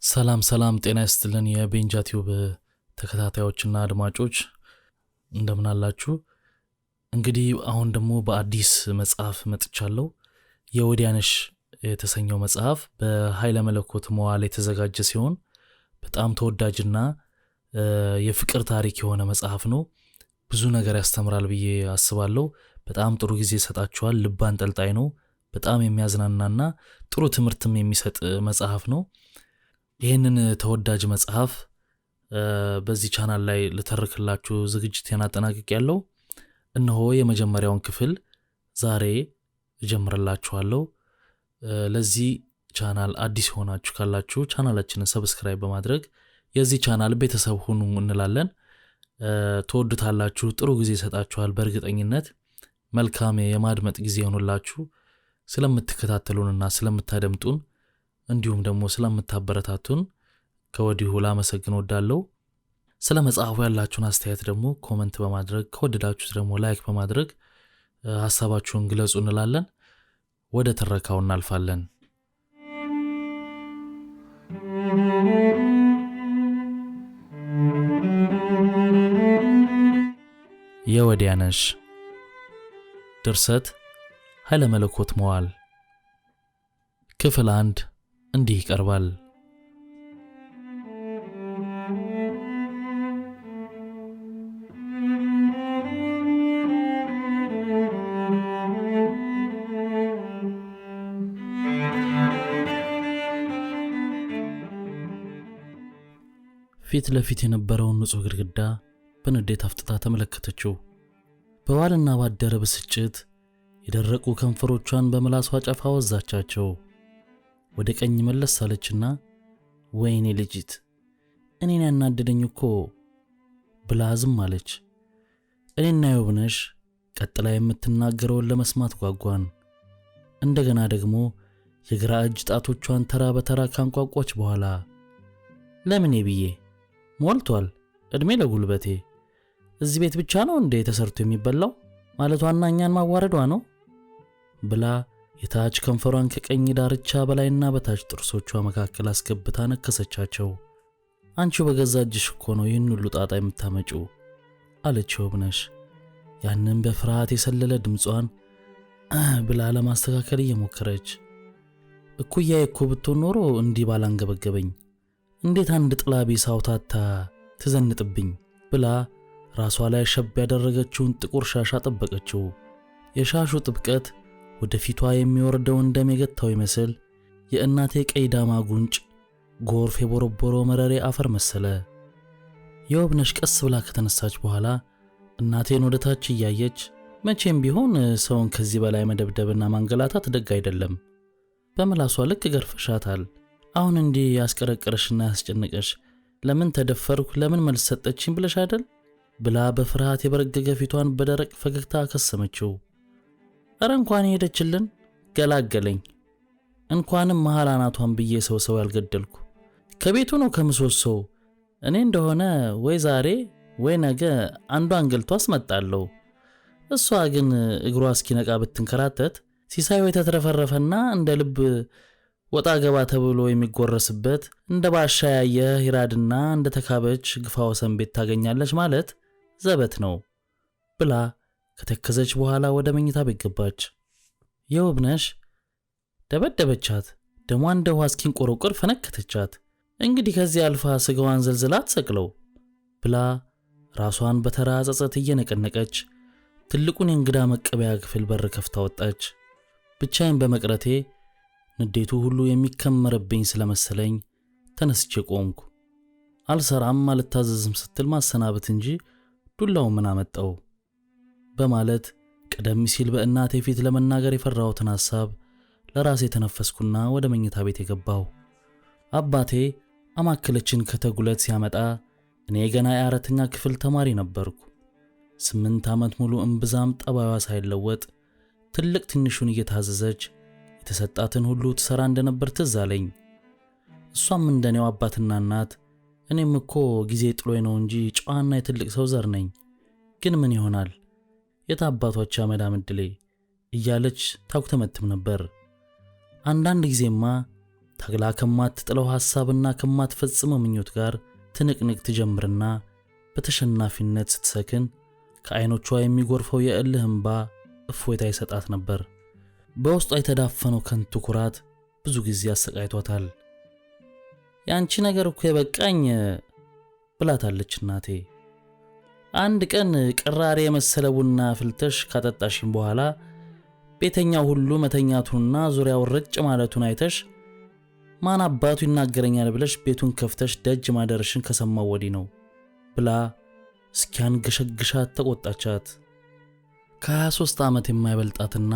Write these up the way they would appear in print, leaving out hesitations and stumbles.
ሰላም ሰላም ጤና ይስጥልን የቤንጃ ቲዩብ ተከታታዮችና አድማጮች እንደምን አላችሁ? እንግዲህ አሁን ደግሞ በአዲስ መጽሐፍ መጥቻለሁ። የወዲያነሽ የተሰኘው መጽሐፍ በኃይለ መለኮት መዋዕል የተዘጋጀ ሲሆን በጣም ተወዳጅና የፍቅር ታሪክ የሆነ መጽሐፍ ነው። ብዙ ነገር ያስተምራል ብዬ አስባለሁ። በጣም ጥሩ ጊዜ ይሰጣችኋል። ልብ አንጠልጣይ ነው። በጣም የሚያዝናናና ጥሩ ትምህርትም የሚሰጥ መጽሐፍ ነው። ይህንን ተወዳጅ መጽሐፍ በዚህ ቻናል ላይ ልተርክላችሁ ዝግጅቴን አጠናቅቄያለሁ። እነሆ የመጀመሪያውን ክፍል ዛሬ እጀምርላችኋለሁ። ለዚህ ቻናል አዲስ ሆናችሁ ካላችሁ ቻናላችንን ሰብስክራይብ በማድረግ የዚህ ቻናል ቤተሰብ ሁኑ እንላለን። ተወዱታላችሁ፣ ጥሩ ጊዜ ይሰጣችኋል በእርግጠኝነት። መልካም የማድመጥ ጊዜ ይሁንላችሁ። ስለምትከታተሉንና ስለምታደምጡን እንዲሁም ደግሞ ስለምታበረታቱን ከወዲሁ ላመሰግን ወዳለሁ። ስለ መጽሐፉ ያላችሁን አስተያየት ደግሞ ኮሜንት በማድረግ ከወደዳችሁት ደግሞ ላይክ በማድረግ ሐሳባችሁን ግለጹ እንላለን። ወደ ትረካው እናልፋለን። የወዲያነሽ ድርሰት ኃይለ መለኮት መዋዕል ክፍል 1 እንዲህ ይቀርባል። ፊት ለፊት የነበረውን ንጹህ ግድግዳ በንዴት አፍጥጣ ተመለከተችው። በዋልና ባደረ ብስጭት የደረቁ ከንፈሮቿን በምላሷ ጫፍ አወዛቻቸው። ወደ ቀኝ መለስ አለችና ወይኔ ልጅት እኔን ያናደደኝ እኮ ብላ ዝም አለች። እኔና የውብነሽ ቀጥላ የምትናገረውን ለመስማት ጓጓን። እንደገና ደግሞ የግራ እጅ ጣቶቿን ተራ በተራ ካንቋቋች በኋላ ለምኔ ብዬ ሞልቷል እድሜ ለጉልበቴ፣ እዚህ ቤት ብቻ ነው እንዴ ተሰርቶ የሚበላው ማለቷና እኛን ማዋረዷ ነው ብላ የታች ከንፈሯን ከቀኝ ዳርቻ በላይና በታች ጥርሶቿ መካከል አስገብታ ነከሰቻቸው። አንቺው በገዛ እጅሽ እኮ ነው ይህን ሁሉ ጣጣ የምታመጪው አለች ውብነሽ። ያንን በፍርሃት የሰለለ ድምጿን ብላ ለማስተካከል እየሞከረች እኩያዬ እኮ ብትሆን ኖሮ እንዲህ ባላንገበገበኝ፣ እንዴት አንድ ጥላቢ ሳውታታ ትዘንጥብኝ ብላ ራሷ ላይ ሸብ ያደረገችውን ጥቁር ሻሽ አጠበቀችው። የሻሹ ጥብቀት ወደ ፊቷ የሚወርደው ደም የገታው ይመስል የእናቴ ቀይ ዳማ ጉንጭ ጎርፍ የቦረቦረው መረሬ አፈር መሰለ። የውብነሽ ቀስ ብላ ከተነሳች በኋላ እናቴን ወደ ታች እያየች መቼም ቢሆን ሰውን ከዚህ በላይ መደብደብና ማንገላታት ደግ አይደለም፣ በመላሷ ልክ ገርፈሻታል፣ አሁን እንዲህ ያስቀረቀረሽና ያስጨነቀሽ ለምን ተደፈርኩ ለምን መልስ ሰጠችኝ ብለሽ አይደል ብላ በፍርሃት የበረገገ ፊቷን በደረቅ ፈገግታ አከሰመችው። አረ እንኳን ሄደችልን ገላገለኝ፣ እንኳንም መሃል አናቷን ብዬ ሰው ያልገደልኩ ከቤቱ ነው ከምሰሶው። እኔ እንደሆነ ወይ ዛሬ ወይ ነገ አንዷን ገልቶ አስመጣለሁ። እሷ ግን እግሯ እስኪነቃ ብትንከራተት ሲሳዩ የተትረፈረፈና እንደ ልብ ወጣ ገባ ተብሎ የሚጎረስበት እንደ ባሻ ያየ ሂራድና እንደ ተካበች ግፋ ወሰን ቤት ታገኛለች ማለት ዘበት ነው ብላ ከተከዘች በኋላ ወደ መኝታ ቤት ገባች። የውብነሽ ደበደበቻት፣ ደሟ እንደ ውሃ እስኪንቆረቆር ፈነከተቻት። እንግዲህ ከዚህ አልፋ ስጋዋን ዘልዝላ ትሰቅለው ብላ ራሷን በተራ ጸጸት እየነቀነቀች ትልቁን የእንግዳ መቀበያ ክፍል በር ከፍታ ወጣች። ብቻዬን በመቅረቴ ንዴቱ ሁሉ የሚከመርብኝ ስለመሰለኝ ተነስቼ ቆምኩ። አልሰራም አልታዘዝም ስትል ማሰናበት እንጂ ዱላው ምን አመጣው በማለት ቀደም ሲል በእናቴ ፊት ለመናገር የፈራሁትን ሐሳብ ለራሴ ተነፈስኩና ወደ መኝታ ቤት የገባሁ። አባቴ አማክለችን ከተጉለት ሲያመጣ እኔ ገና የአራተኛ ክፍል ተማሪ ነበርኩ። 8 ዓመት ሙሉ እምብዛም ጠባዩዋ ሳይለወጥ ትልቅ ትንሹን እየታዘዘች የተሰጣትን ሁሉ ትሰራ እንደነበር ትዝ አለኝ። እሷም እንደኔው አባትና እናት እኔም እኮ ጊዜ ጥሎኝ ነው እንጂ ጨዋና የትልቅ ሰው ዘር ነኝ፣ ግን ምን ይሆናል የታባቶች አመዳም እድሌ እያለች ታኩተመትም ነበር። አንዳንድ ጊዜማ ታግላ ከማትጥለው ሐሳብና ከማትፈጽመው ምኞት ጋር ትንቅንቅ ትጀምርና በተሸናፊነት ስትሰክን ከዓይኖቿ የሚጎርፈው የእልህ እንባ እፎይታ ይሰጣት ነበር። በውስጧ የተዳፈነው ከንቱ ኩራት ብዙ ጊዜ አሰቃይቷታል። ያንቺ ነገር እኮ የበቃኝ ብላታለች እናቴ። አንድ ቀን ቅራሬ የመሰለ ቡና ፍልተሽ ካጠጣሽኝ በኋላ ቤተኛው ሁሉ መተኛቱንና ዙሪያው ረጭ ማለቱን አይተሽ ማን አባቱ ይናገረኛል ብለሽ ቤቱን ከፍተሽ ደጅ ማደረሽን ከሰማው ወዲህ ነው ብላ እስኪያንገሸግሻት ተቆጣቻት። ከ23 ዓመት የማይበልጣትና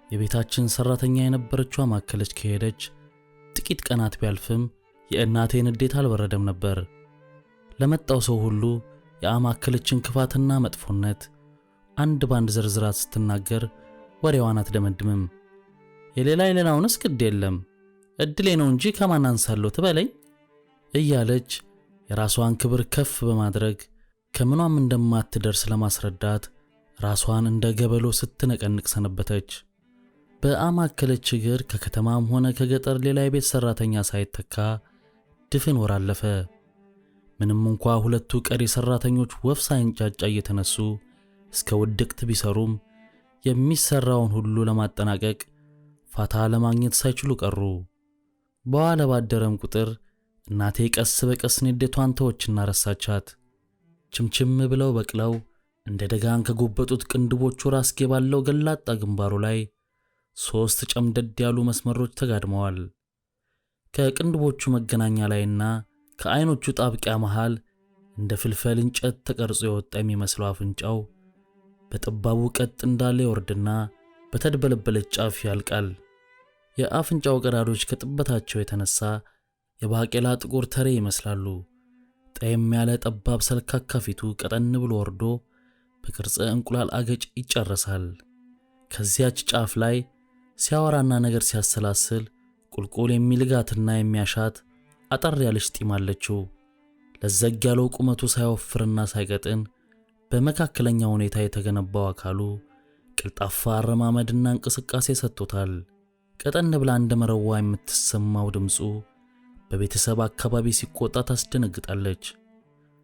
የቤታችን ሰራተኛ የነበረችው ማከለች ከሄደች ጥቂት ቀናት ቢያልፍም የእናቴ ንዴት አልበረደም ነበር። ለመጣው ሰው ሁሉ የአማከለችን ክፋትና መጥፎነት አንድ ባንድ ዝርዝራት ስትናገር ወሬዋን አትደመድምም። የሌላውንስ ግድ የለም እድሌ ነው እንጂ ከማን አንሳለሁ ትበለኝ እያለች የራሷን ክብር ከፍ በማድረግ ከምኗም እንደማትደርስ ለማስረዳት ራሷን እንደ ገበሎ ስትነቀንቅ ሰነበተች። በአማከለች እግር ከከተማም ሆነ ከገጠር ሌላ የቤት ሰራተኛ ሳይተካ ድፍን ወር አለፈ። ምንም እንኳ ሁለቱ ቀሪ ሰራተኞች ወፍ ሳይንጫጫ እየተነሱ እስከ ውድቅት ቢሰሩም የሚሰራውን ሁሉ ለማጠናቀቅ ፋታ ለማግኘት ሳይችሉ ቀሩ። በኋላ ባደረም ቁጥር እናቴ ቀስ በቀስ ንዴቷን ተወችና ረሳቻት። ችምችም ብለው በቅለው እንደ ደጋን ከጎበጡት ቅንድቦቹ ራስጌ ባለው ገላጣ ግንባሩ ላይ 3 ጨምደድ ያሉ መስመሮች ተጋድመዋል። ከቅንድቦቹ መገናኛ ላይና ከዓይኖቹ ጣብቂያ መሃል እንደ ፍልፈል እንጨት ተቀርጾ የወጣ የሚመስለው አፍንጫው በጠባቡ ቀጥ እንዳለ ይወርድና በተድበለበለች ጫፍ ያልቃል። የአፍንጫው ቀዳዶች ከጥበታቸው የተነሳ የባቄላ ጥቁር ተሬ ይመስላሉ። ጠየም ያለ ጠባብ ሰልካካ ፊቱ ቀጠን ብሎ ወርዶ በቅርጽ እንቁላል አገጭ ይጨረሳል። ከዚያች ጫፍ ላይ ሲያወራና ነገር ሲያሰላስል ቁልቁል የሚልጋትና የሚያሻት አጠር ያለች ጢም አለችው። ለዘግ ያለው ቁመቱ ሳይወፍርና ሳይቀጥን በመካከለኛ ሁኔታ የተገነባው አካሉ ቅልጣፋ አረማመድና እንቅስቃሴ ሰጥቶታል። ቀጠን ብላ እንደ መረዋ የምትሰማው ድምፁ በቤተሰብ አካባቢ ሲቆጣ ታስደነግጣለች።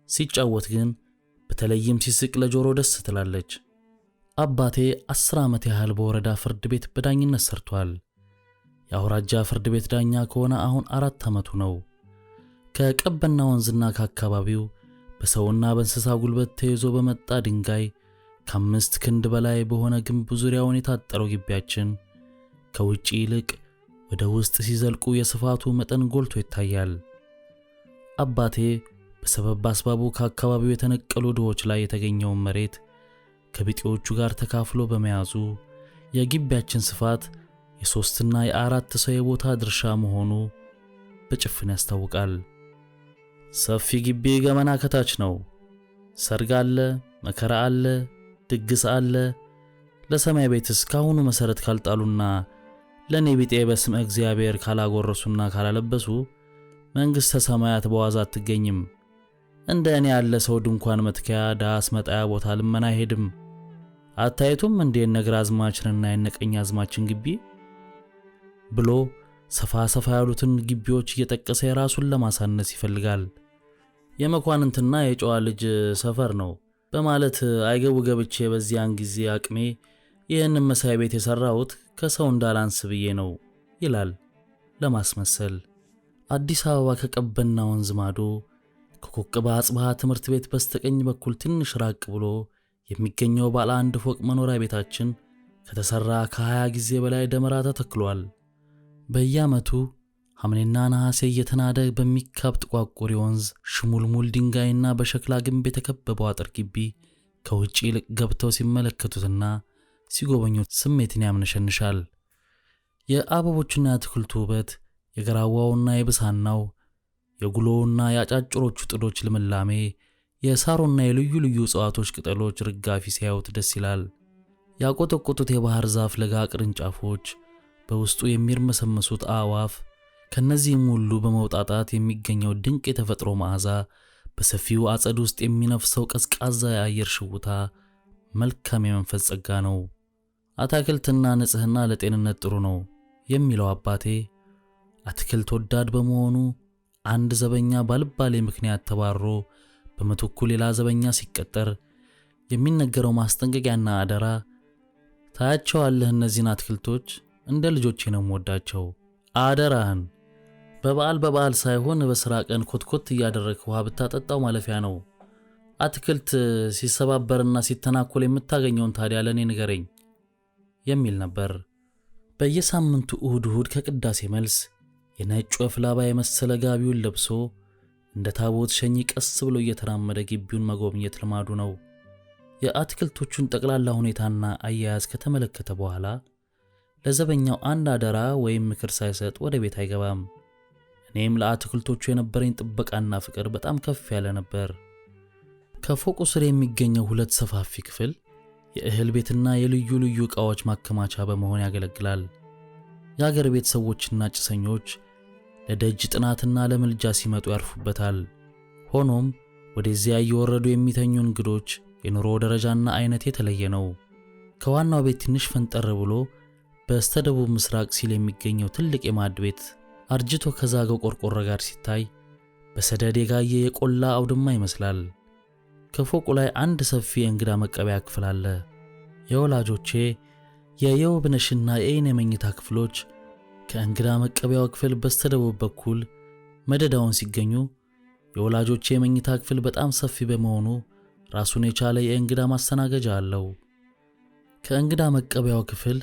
ሲጫወት ግን በተለይም ሲስቅ ለጆሮ ደስ ትላለች። አባቴ 10 ዓመት ያህል በወረዳ ፍርድ ቤት በዳኝነት ሰርቷል። የአውራጃ ፍርድ ቤት ዳኛ ከሆነ አሁን 4 ዓመቱ ነው። ከቀበና ወንዝና ከአካባቢው በሰውና በእንስሳ ጉልበት ተይዞ በመጣ ድንጋይ ከ5 ክንድ በላይ በሆነ ግንብ ዙሪያውን የታጠረው ግቢያችን ከውጪ ይልቅ ወደ ውስጥ ሲዘልቁ የስፋቱ መጠን ጎልቶ ይታያል። አባቴ በሰበብ አስባቡ ከአካባቢው የተነቀሉ ድሆች ላይ የተገኘውን መሬት ከቢጤዎቹ ጋር ተካፍሎ በመያዙ የግቢያችን ስፋት የ3 እና የ4 ሰው የቦታ ድርሻ መሆኑ በጭፍን ያስታውቃል። ሰፊ ግቢ ገመና ከታች ነው። ሰርግ አለ፣ መከራ አለ፣ ድግስ አለ። ለሰማይ ቤትስ ካሁኑ መሰረት ካልጣሉና ለኔ ቢጤ በስመ እግዚአብሔር ካላጎረሱና ካላለበሱ መንግሥተ ሰማያት በዋዛ አትገኝም። እንደ እኔ ያለ ሰው ድንኳን መትከያ ዳስ መጣያ ቦታ ልመና አይሄድም። አታይቱም እንዴ ነግራዝማችንና የነቀኛዝማችን ግቢ ብሎ ሰፋ ያሉትን ግቢዎች እየጠቀሰ የራሱን ለማሳነስ ይፈልጋል። የመኳንንትና የጨዋ ልጅ ሰፈር ነው በማለት አይገቡ ገብቼ በዚያን ጊዜ አቅሜ ይህንን መሳይ ቤት የሰራሁት ከሰው እንዳላንስ ብዬ ነው ይላል ለማስመሰል። አዲስ አበባ ከቀበና ወንዝ ማዶ ከኮከበ አጽብሃ ትምህርት ቤት በስተቀኝ በኩል ትንሽ ራቅ ብሎ የሚገኘው ባለ 1 ፎቅ መኖሪያ ቤታችን ከተሰራ ከ20 ጊዜ በላይ ደመራ ተተክሏል። በየዓመቱ ሐምሌና ነሐሴ እየተናደ በሚካብ ጥቋቁር የወንዝ ሽሙልሙል ድንጋይና በሸክላ ግንብ የተከበበው አጥር ግቢ ከውጪ ይልቅ ገብተው ሲመለከቱትና ሲጎበኙት ስሜትን ያምነሸንሻል። የአበቦቹና የአትክልቱ ውበት፣ የገራዋውና የብሳናው፣ የጉሎውና የአጫጭሮቹ ጥዶች ልምላሜ፣ የሳሩና የልዩ ልዩ እጽዋቶች ቅጠሎች ርጋፊ ሲያዩት ደስ ይላል። ያቆጠቆጡት የባህር ዛፍ ለጋ ቅርንጫፎች፣ በውስጡ የሚርመሰመሱት አዕዋፍ፣ ከነዚህም ሁሉ በመውጣጣት የሚገኘው ድንቅ የተፈጥሮ መዓዛ፣ በሰፊው አጸድ ውስጥ የሚነፍሰው ቀዝቃዛ የአየር ሽውታ መልካም የመንፈስ ጸጋ ነው። አትክልትና ንጽህና ለጤንነት ጥሩ ነው የሚለው አባቴ አትክልት ወዳድ በመሆኑ አንድ ዘበኛ ባልባሌ ምክንያት ተባሮ በምትኩ ሌላ ዘበኛ ሲቀጠር የሚነገረው ማስጠንቀቂያና አደራ ታያቸዋለህ፣ እነዚህን አትክልቶች እንደ ልጆቼ ነው የምወዳቸው፣ አደራህን በበዓል ሳይሆን በሥራ ቀን ኮትኮት እያደረግህ ውሃ ብታጠጣው ማለፊያ ነው። አትክልት ሲሰባበርና ሲተናኮል የምታገኘውን ታዲያ ለእኔ ንገረኝ የሚል ነበር። በየሳምንቱ እሁድ ከቅዳሴ መልስ የነጭ ወፍ ላባ የመሰለ ጋቢውን ለብሶ እንደ ታቦት ሸኚ ቀስ ብሎ እየተራመደ ግቢውን መጎብኘት ልማዱ ነው። የአትክልቶቹን ጠቅላላ ሁኔታና አያያዝ ከተመለከተ በኋላ ለዘበኛው አንድ አደራ ወይም ምክር ሳይሰጥ ወደ ቤት አይገባም። እኔም ለአትክልቶቹ የነበረኝ ጥበቃና ፍቅር በጣም ከፍ ያለ ነበር። ከፎቁ ስር የሚገኘው 2 ሰፋፊ ክፍል የእህል ቤትና የልዩ ልዩ ዕቃዎች ማከማቻ በመሆን ያገለግላል። የአገር ቤት ሰዎችና ጭሰኞች ለደጅ ጥናትና ለምልጃ ሲመጡ ያርፉበታል። ሆኖም ወደዚያ እየወረዱ የሚተኙ እንግዶች የኑሮ ደረጃና አይነት የተለየ ነው። ከዋናው ቤት ትንሽ ፈንጠር ብሎ በስተደቡብ ምስራቅ ሲል የሚገኘው ትልቅ የማዕድ ቤት አርጅቶ ከዛገው ቆርቆሮ ጋር ሲታይ በሰደድ የጋየ የቆላ አውድማ ይመስላል። ከፎቁ ላይ አንድ ሰፊ የእንግዳ መቀበያ ክፍል አለ። የወላጆቼ የየውብነሽና የእኔ መኝታ ክፍሎች ከእንግዳ መቀበያው ክፍል በስተደቡብ በኩል መደዳውን ሲገኙ፣ የወላጆቼ የመኝታ ክፍል በጣም ሰፊ በመሆኑ ራሱን የቻለ የእንግዳ ማስተናገጃ አለው። ከእንግዳ መቀበያው ክፍል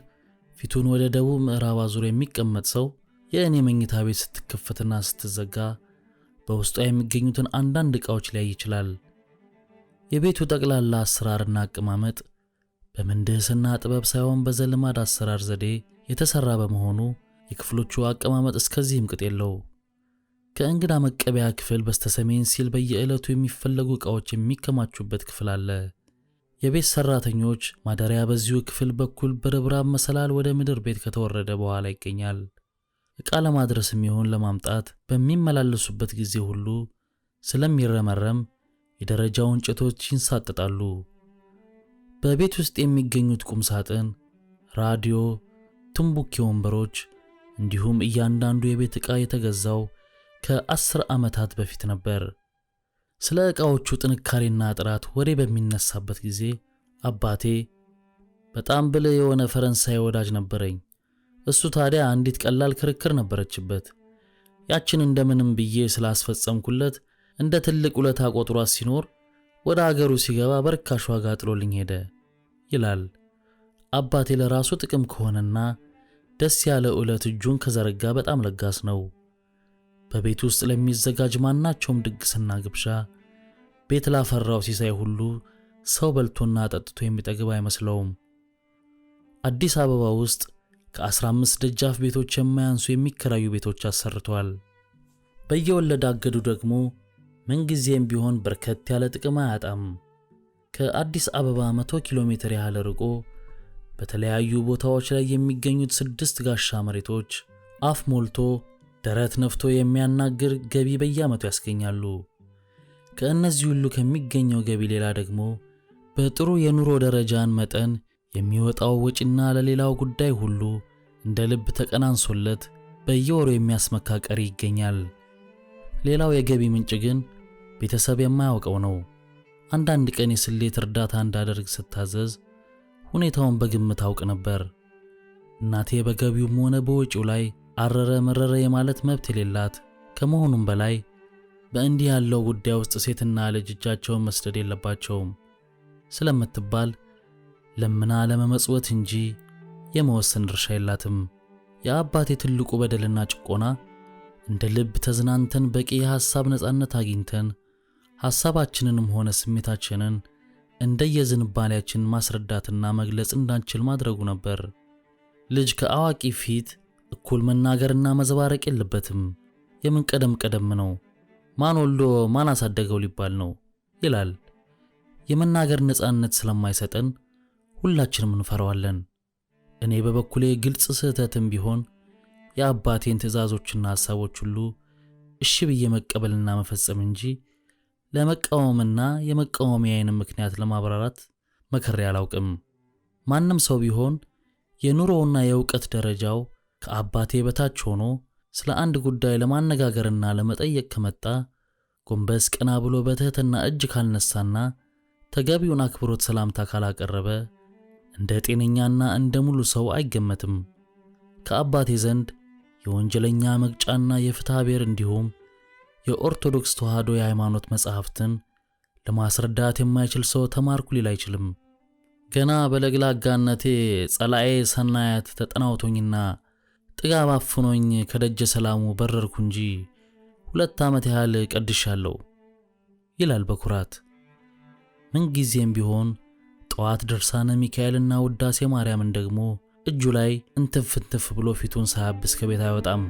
ፊቱን ወደ ደቡብ ምዕራብ አዙሮ የሚቀመጥ ሰው የእኔ መኝታ ቤት ስትከፈትና ስትዘጋ በውስጧ የሚገኙትን አንዳንድ ዕቃዎች ሊያይ ይችላል። የቤቱ ጠቅላላ አሰራርና አቀማመጥ በምህንድስና ጥበብ ሳይሆን በዘልማድ አሰራር ዘዴ የተሰራ በመሆኑ የክፍሎቹ አቀማመጥ እስከዚህም ቅጥ የለው። ከእንግዳ መቀበያ ክፍል በስተሰሜን ሲል በየዕለቱ የሚፈለጉ ዕቃዎች የሚከማቹበት ክፍል አለ። የቤት ሰራተኞች ማደሪያ በዚሁ ክፍል በኩል በርብራብ መሰላል ወደ ምድር ቤት ከተወረደ በኋላ ይገኛል። ዕቃ ለማድረስም ይሁን ለማምጣት በሚመላለሱበት ጊዜ ሁሉ ስለሚረመረም የደረጃው እንጨቶች ይንሳጠጣሉ። በቤት ውስጥ የሚገኙት ቁም ሳጥን፣ ራዲዮ፣ ትንቡኪ ወንበሮች እንዲሁም እያንዳንዱ የቤት ዕቃ የተገዛው ከ10 ዓመታት በፊት ነበር። ስለ ዕቃዎቹ ጥንካሬና ጥራት ወሬ በሚነሳበት ጊዜ አባቴ በጣም ብልህ የሆነ ፈረንሳይ ወዳጅ ነበረኝ። እሱ ታዲያ አንዲት ቀላል ክርክር ነበረችበት። ያችን እንደምንም ብዬ ስላስፈጸምኩለት እንደ ትልቅ ውለታ ቆጥሯት ሲኖር ወደ አገሩ ሲገባ በርካሽ ዋጋ ጥሎልኝ ሄደ ይላል። አባቴ ለራሱ ጥቅም ከሆነና ደስ ያለ ዕለት እጁን ከዘረጋ በጣም ለጋስ ነው። በቤት ውስጥ ለሚዘጋጅ ማናቸውም ድግስና ግብዣ ቤት ላፈራው ሲሳይ ሁሉ ሰው በልቶና ጠጥቶ የሚጠግብ አይመስለውም። አዲስ አበባ ውስጥ ከ15 ደጃፍ ቤቶች የማያንሱ የሚከራዩ ቤቶች አሰርቷል። በየወለድ አገዱ ደግሞ ምንጊዜም ቢሆን በርከት ያለ ጥቅም አያጣም። ከአዲስ አበባ 100 ኪሎ ሜትር ያህል ርቆ በተለያዩ ቦታዎች ላይ የሚገኙት 6 ጋሻ መሬቶች አፍ ሞልቶ ደረት ነፍቶ የሚያናግር ገቢ በየዓመቱ ያስገኛሉ። ከእነዚህ ሁሉ ከሚገኘው ገቢ ሌላ ደግሞ በጥሩ የኑሮ ደረጃን መጠን የሚወጣው ወጪና ለሌላው ጉዳይ ሁሉ እንደ ልብ ተቀናንሶለት በየወሩ የሚያስመካ ቀሪ ይገኛል። ሌላው የገቢ ምንጭ ግን ቤተሰብ የማያውቀው ነው። አንዳንድ ቀን የስሌት እርዳታ እንዳደርግ ስታዘዝ ሁኔታውን በግምት አውቅ ነበር። እናቴ በገቢውም ሆነ በወጪው ላይ አረረ መረረ የማለት መብት የሌላት ከመሆኑም በላይ በእንዲህ ያለው ጉዳይ ውስጥ ሴትና ልጅ እጃቸውን መስደድ የለባቸውም ስለምትባል ለምና ለመመጽወት እንጂ የመወሰን ድርሻ የላትም። የአባቴ ትልቁ በደልና ጭቆና እንደ ልብ ተዝናንተን በቂ የሐሳብ ነጻነት አግኝተን ሐሳባችንንም ሆነ ስሜታችንን እንደየዝንባሌያችን ማስረዳትና መግለጽ እንዳንችል ማድረጉ ነበር። ልጅ ከአዋቂ ፊት እኩል መናገርና መዘባረቅ የለበትም። የምን ቀደም ነው፣ ማን ወልዶ ማን አሳደገው ሊባል ነው ይላል። የመናገር ነጻነት ስለማይሰጠን ሁላችንም እንፈራዋለን። እኔ በበኩሌ ግልጽ ስህተትም ቢሆን የአባቴን ትዕዛዞችና ሐሳቦች ሁሉ እሺ ብዬ መቀበልና መፈጸም እንጂ ለመቃወምና የመቃወሚያዬን ምክንያት ለማብራራት መከሬ አላውቅም። ማንም ሰው ቢሆን የኑሮውና የእውቀት ደረጃው ከአባቴ በታች ሆኖ ስለ አንድ ጉዳይ ለማነጋገርና ለመጠየቅ ከመጣ ጎንበስ ቀና ብሎ በትህትና እጅ ካልነሳና ተገቢውን አክብሮት ሰላምታ ካላቀረበ እንደ ጤነኛና እንደ ሙሉ ሰው አይገመትም። ከአባቴ ዘንድ የወንጀለኛ መቅጫና የፍትሐ ብሔር እንዲሁም የኦርቶዶክስ ተዋሕዶ የሃይማኖት መጻሕፍትን ለማስረዳት የማይችል ሰው ተማርኩ ሊል አይችልም። ገና በለግላጋነቴ ጸላኤ ሰናያት ተጠናውቶኝና ጥጋብ አፍኖኝ ከደጀ ሰላሙ በረርኩ እንጂ 2 ዓመት ያህል ቀድሻለሁ ይላል በኩራት። ምንጊዜም ቢሆን ጠዋት ድርሳነ ሚካኤልና ውዳሴ ማርያምን ደግሞ እጁ ላይ እንትፍ ብሎ ፊቱን ሳያብስ ከቤት አይወጣም።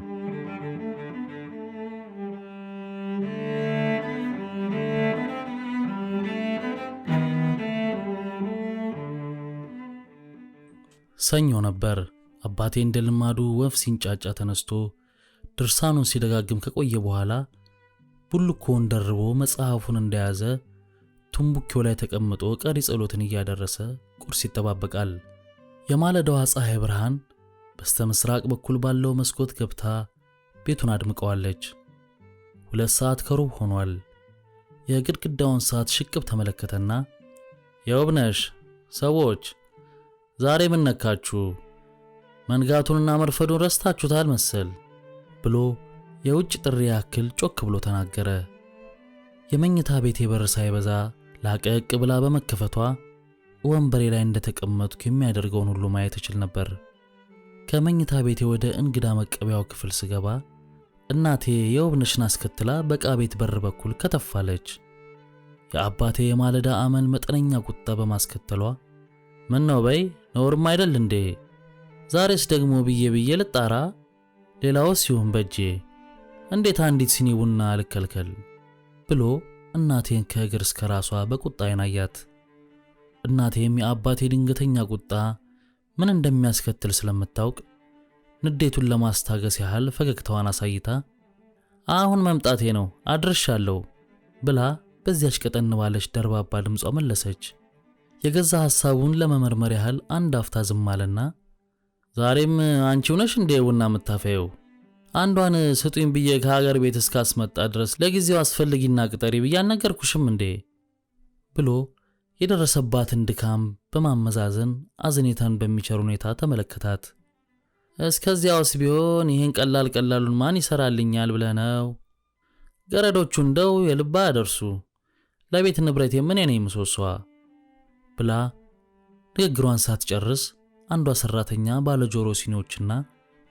ሰኞ ነበር። አባቴ እንደ ልማዱ ወፍ ሲንጫጫ ተነስቶ ድርሳኑን ሲደጋግም ከቆየ በኋላ ቡልኮውን ደርቦ መጽሐፉን እንደያዘ ቱምቡኪው ላይ ተቀምጦ ቀሪ ጸሎትን እያደረሰ ቁርስ ይጠባበቃል። የማለዳዋ ፀሐይ ብርሃን በስተምስራቅ በኩል ባለው መስኮት ገብታ ቤቱን አድምቀዋለች። 2 ሰዓት ከሩብ ሆኗል። የግድግዳውን ሰዓት ሽቅብ ተመለከተና የውብነሽ ሰዎች ዛሬ ምን ነካችሁ? መንጋቱንና መርፈዱን ረስታችሁታል መሰል ብሎ የውጭ ጥሪ ያክል ጮክ ብሎ ተናገረ። የመኝታ ቤቴ በር ሳይበዛ ላቀቅ ብላ በመከፈቷ ወንበሬ ላይ እንደተቀመጥኩ የሚያደርገውን ሁሉ ማየት እችል ነበር። ከመኝታ ቤቴ ወደ እንግዳ መቀበያው ክፍል ስገባ እናቴ የውብነሽን አስከትላ በዕቃ ቤት በር በኩል ከተፋለች። የአባቴ የማለዳ አመል መጠነኛ ቁጣ በማስከተሏ ምን ነው በይ ነውርም አይደል እንዴ? ዛሬስ ደግሞ ብዬ ልጣራ? ሌላውስ ይሁን በጄ እንዴት አንዲት ሲኒ ቡና ልከልከል ብሎ እናቴን ከእግር እስከ ራሷ በቁጣ አይናያት። እናቴም የአባቴ ድንገተኛ ቁጣ ምን እንደሚያስከትል ስለምታውቅ ንዴቱን ለማስታገስ ያህል ፈገግታዋን አሳይታ አሁን መምጣቴ ነው አድርሻለሁ ብላ በዚያች ቀጠን ባለች ደርባባ ድምጿ መለሰች። የገዛ ሐሳቡን ለመመርመር ያህል አንድ አፍታ ዝም አለና ዛሬም አንቺው ነሽ እንዴ ቡና የምታፈየው? አንዷን ስጡኝ ብዬ ከሀገር ቤት እስካስመጣ ድረስ ለጊዜው አስፈልጊና ቅጠሪ ብዬ አልነገርኩሽም እንዴ? ብሎ የደረሰባትን ድካም በማመዛዘን አዝኔታን በሚቸር ሁኔታ ተመለከታት። እስከዚያውስ ቢሆን ይህን ቀላሉን ማን ይሰራልኛል ብለህ ነው? ገረዶቹ እንደው የልባ ያደርሱ ለቤት ንብረት ምን ነኝ ምሰሶ ብላ ንግግሯን ሳትጨርስ አንዷ ሰራተኛ ባለጆሮ ሲኒዎችና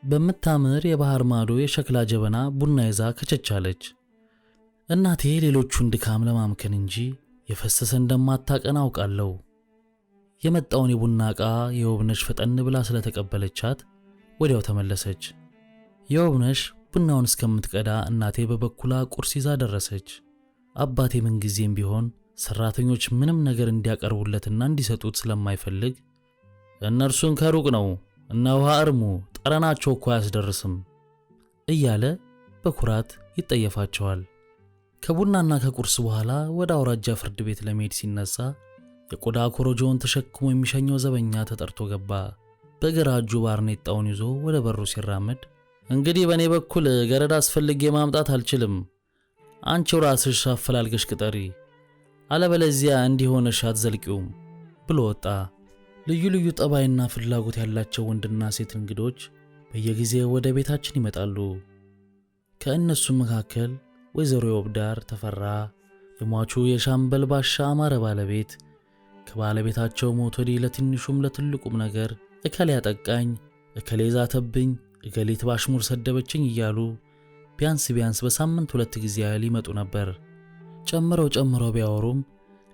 በመታምር የባህር ማዶ የሸክላ ጀበና ቡና ይዛ ከቸቻለች። እናቴ ሌሎቹን ድካም ለማምከን እንጂ የፈሰሰ እንደማታቀና አውቃለሁ። የመጣውን የቡና ዕቃ የውብነሽ ፈጠን ብላ ስለተቀበለቻት ወዲያው ተመለሰች። የውብነሽ ቡናውን እስከምትቀዳ እናቴ በበኩላ ቁርስ ይዛ ደረሰች። አባቴ ምንጊዜም ቢሆን ሰራተኞች ምንም ነገር እንዲያቀርቡለትና እንዲሰጡት ስለማይፈልግ እነርሱን ከሩቅ ነው እና ውሃ እርሙ ጠረናቸው እኮ አያስደርስም እያለ በኩራት ይጠየፋቸዋል። ከቡናና ከቁርስ በኋላ ወደ አውራጃ ፍርድ ቤት ለመሄድ ሲነሳ የቆዳ ኮረጆውን ተሸክሞ የሚሸኘው ዘበኛ ተጠርቶ ገባ። በግራ እጁ ባርኔጣውን ይዞ ወደ በሩ ሲራመድ እንግዲህ በእኔ በኩል ገረድ አስፈልጌ ማምጣት አልችልም፣ አንቺው ራስሽ አፈላልገሽ ቅጠሪ፣ አለበለዚያ እንዲሆነሽ አትዘልቂውም ብሎ ወጣ። ልዩ ልዩ ጠባይና ፍላጎት ያላቸው ወንድና ሴት እንግዶች በየጊዜው ወደ ቤታችን ይመጣሉ። ከእነሱም መካከል ወይዘሮ የውብዳር ተፈራ የሟቹ የሻምበል ባሻ አማረ ባለቤት ከባለቤታቸው ሞት ወዲህ ለትንሹም ለትልቁም ነገር እከሌ ያጠቃኝ፣ እከሌ ዛተብኝ፣ እገሊት ባሽሙር ሰደበችኝ እያሉ ቢያንስ በሳምንት 2 ጊዜ ያህል ይመጡ ነበር። ጨምረው ቢያወሩም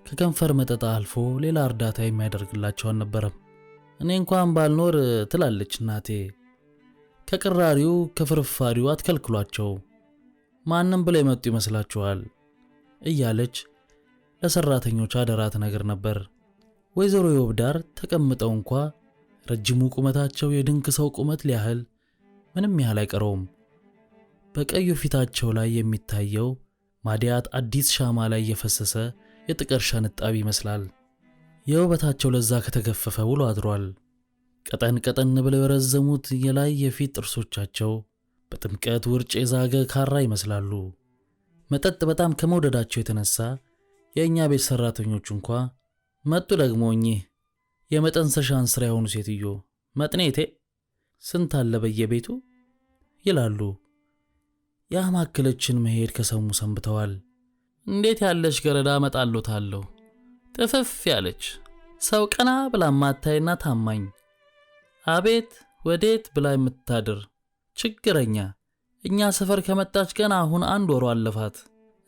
ከከንፈር መጠጣ አልፎ ሌላ እርዳታ የሚያደርግላቸው አልነበረም። እኔ እንኳን ባልኖር ትላለች እናቴ፣ ከቅራሪው ከፍርፋሪው አትከልክሏቸው፣ ማንም ብለው የመጡ ይመስላችኋል እያለች ለሰራተኞች አደራ ትነግር ነበር። ወይዘሮ የውብዳር ተቀምጠው እንኳ ረጅሙ ቁመታቸው የድንክ ሰው ቁመት ሊያህል ምንም ያህል አይቀረውም። በቀዩ ፊታቸው ላይ የሚታየው ማዲያት አዲስ ሻማ ላይ የፈሰሰ የጥቀርሻ ንጣቢ ይመስላል። የውበታቸው ለዛ ከተገፈፈ ውሎ አድሯል። ቀጠን ብለው የረዘሙት የላይ የፊት ጥርሶቻቸው በጥምቀት ውርጭ የዛገ ካራ ይመስላሉ። መጠጥ በጣም ከመውደዳቸው የተነሳ የእኛ ቤት ሰራተኞች እንኳ መጡ ደግሞ እኚህ የመጠንሰሻን ስራ የሆኑ ሴትዮ መጥኔቴ ስንት አለ በየቤቱ ይላሉ። ያማከለችን መሄድ ከሰሙ ሰንብተዋል። እንዴት ያለች ገረዳ መጣሎታለሁ፣ ጥፍፍ ያለች ሰው ቀና ብላ ማታይና ታማኝ፣ አቤት ወዴት ብላ የምታድር ችግረኛ። እኛ ሰፈር ከመጣች ገና አሁን 1 ወር አለፋት።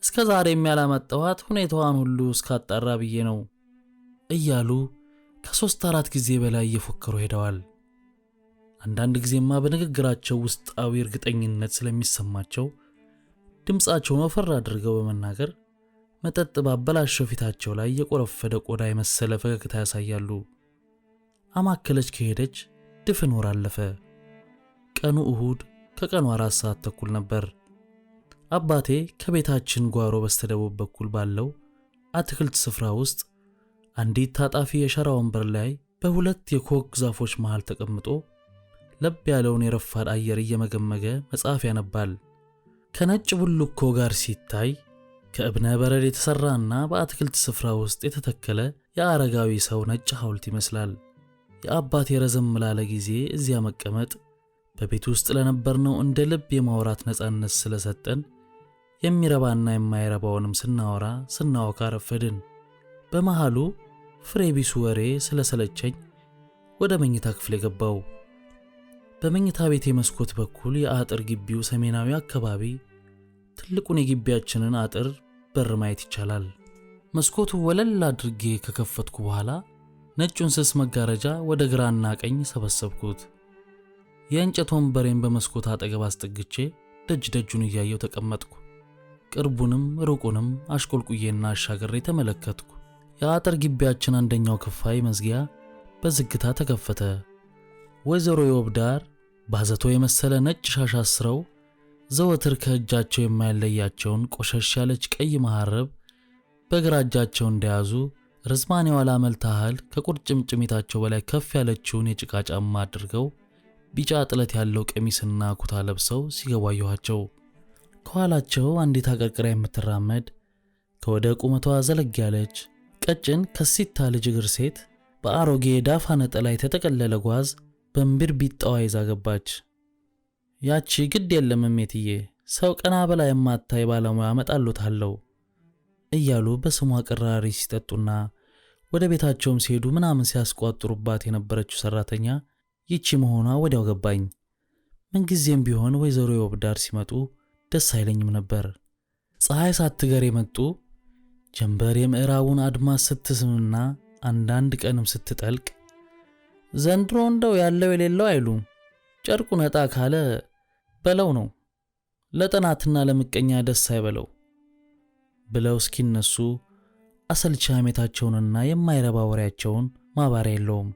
እስከ ዛሬም ያላመጣኋት ሁኔታዋን ሁሉ እስካጣራ ብዬ ነው እያሉ ከ3-4 ጊዜ በላይ እየፎከሩ ሄደዋል። አንዳንድ ጊዜማ በንግግራቸው ውስጣዊ እርግጠኝነት ስለሚሰማቸው ድምፃቸውን ወፈር አድርገው በመናገር መጠጥ ባበላሸው ፊታቸው ላይ የቆረፈደ ቆዳ የመሰለ ፈገግታ ያሳያሉ። አማከለች ከሄደች ድፍን ወር አለፈ። ቀኑ እሁድ ከቀኑ 4 ሰዓት ተኩል ነበር። አባቴ ከቤታችን ጓሮ በስተደቡብ በኩል ባለው አትክልት ስፍራ ውስጥ አንዲት ታጣፊ የሸራ ወንበር ላይ በሁለት የኮክ ዛፎች መሃል ተቀምጦ ለብ ያለውን የረፋድ አየር እየመገመገ መጽሐፍ ያነባል። ከነጭ ቡልኮ ጋር ሲታይ ከእብነ በረድ የተሰራና በአትክልት ስፍራ ውስጥ የተተከለ የአረጋዊ ሰው ነጭ ሐውልት ይመስላል። የአባቴ ረዘም ላለ ጊዜ እዚያ መቀመጥ በቤት ውስጥ ለነበርነው እንደ ልብ የማውራት ነፃነት ስለሰጠን የሚረባና የማይረባውንም ስናወካ ረፈድን። በመሃሉ ፍሬ ቢሱ ወሬ ስለሰለቸኝ ወደ መኝታ ክፍል ገባው። በመኝታ ቤቴ መስኮት በኩል የአጥር ግቢው ሰሜናዊ አካባቢ ትልቁን የግቢያችንን አጥር በር ማየት ይቻላል። መስኮቱ ወለል አድርጌ ከከፈትኩ በኋላ ነጩን ስስ መጋረጃ ወደ ግራና ቀኝ ሰበሰብኩት። የእንጨት ወንበሬን በመስኮት አጠገብ አስጠግቼ ደጁን እያየው ተቀመጥኩ። ቅርቡንም ሩቁንም አሽቆልቁዬና አሻግሬ ተመለከትኩ። የአጥር ግቢያችን አንደኛው ክፋይ መዝጊያ በዝግታ ተከፈተ። ወይዘሮ የወብዳር ባዘቶ የመሰለ ነጭ ሻሽ አስረው ዘወትር ከእጃቸው የማይለያቸውን ቆሸሽ ያለች ቀይ መሐረብ በግራ እጃቸው እንደያዙ ርዝማኔዋ ላመል ታህል ከቁርጭምጭሚታቸው በላይ ከፍ ያለችውን የጭቃ ጫማ አድርገው ቢጫ ጥለት ያለው ቀሚስና ኩታ ለብሰው ሲገቡ አየኋቸው። ከኋላቸው አንዲት አቀርቅራ የምትራመድ ከወደ ቁመቷ ዘለግ ያለች ቀጭን ከሲታ ልጅ እግር ሴት በአሮጌ ዳፋ ነጠላ የተጠቀለለ ጓዝ በእምቢር ቢጣዋ ይዛ ገባች። ያቺ ግድ የለም እሜትዬ ሰው ቀና በላ የማታይ ባለሙያ አመጣሎታለሁ እያሉ በስሟ ቅራሪ ሲጠጡና ወደ ቤታቸውም ሲሄዱ ምናምን ሲያስቋጥሩባት የነበረችው ሰራተኛ ይቺ መሆኗ ወዲያው ገባኝ። ምንጊዜም ቢሆን ወይዘሮ የወብዳር ሲመጡ ደስ አይለኝም ነበር። ፀሐይ ሳትገር የመጡ ጀንበር የምዕራቡን አድማስ ስትስምና አንዳንድ ቀንም ስትጠልቅ ዘንድሮ እንደው ያለው የሌለው አይሉም፣ ጨርቁ ነጣ ካለ በለው ነው፣ ለጠናትና ለምቀኛ ደስ አይበለው ብለው እስኪነሱ አሰልቻ ሐሜታቸውንና የማይረባ ወሬያቸውን ማባሪያ የለውም።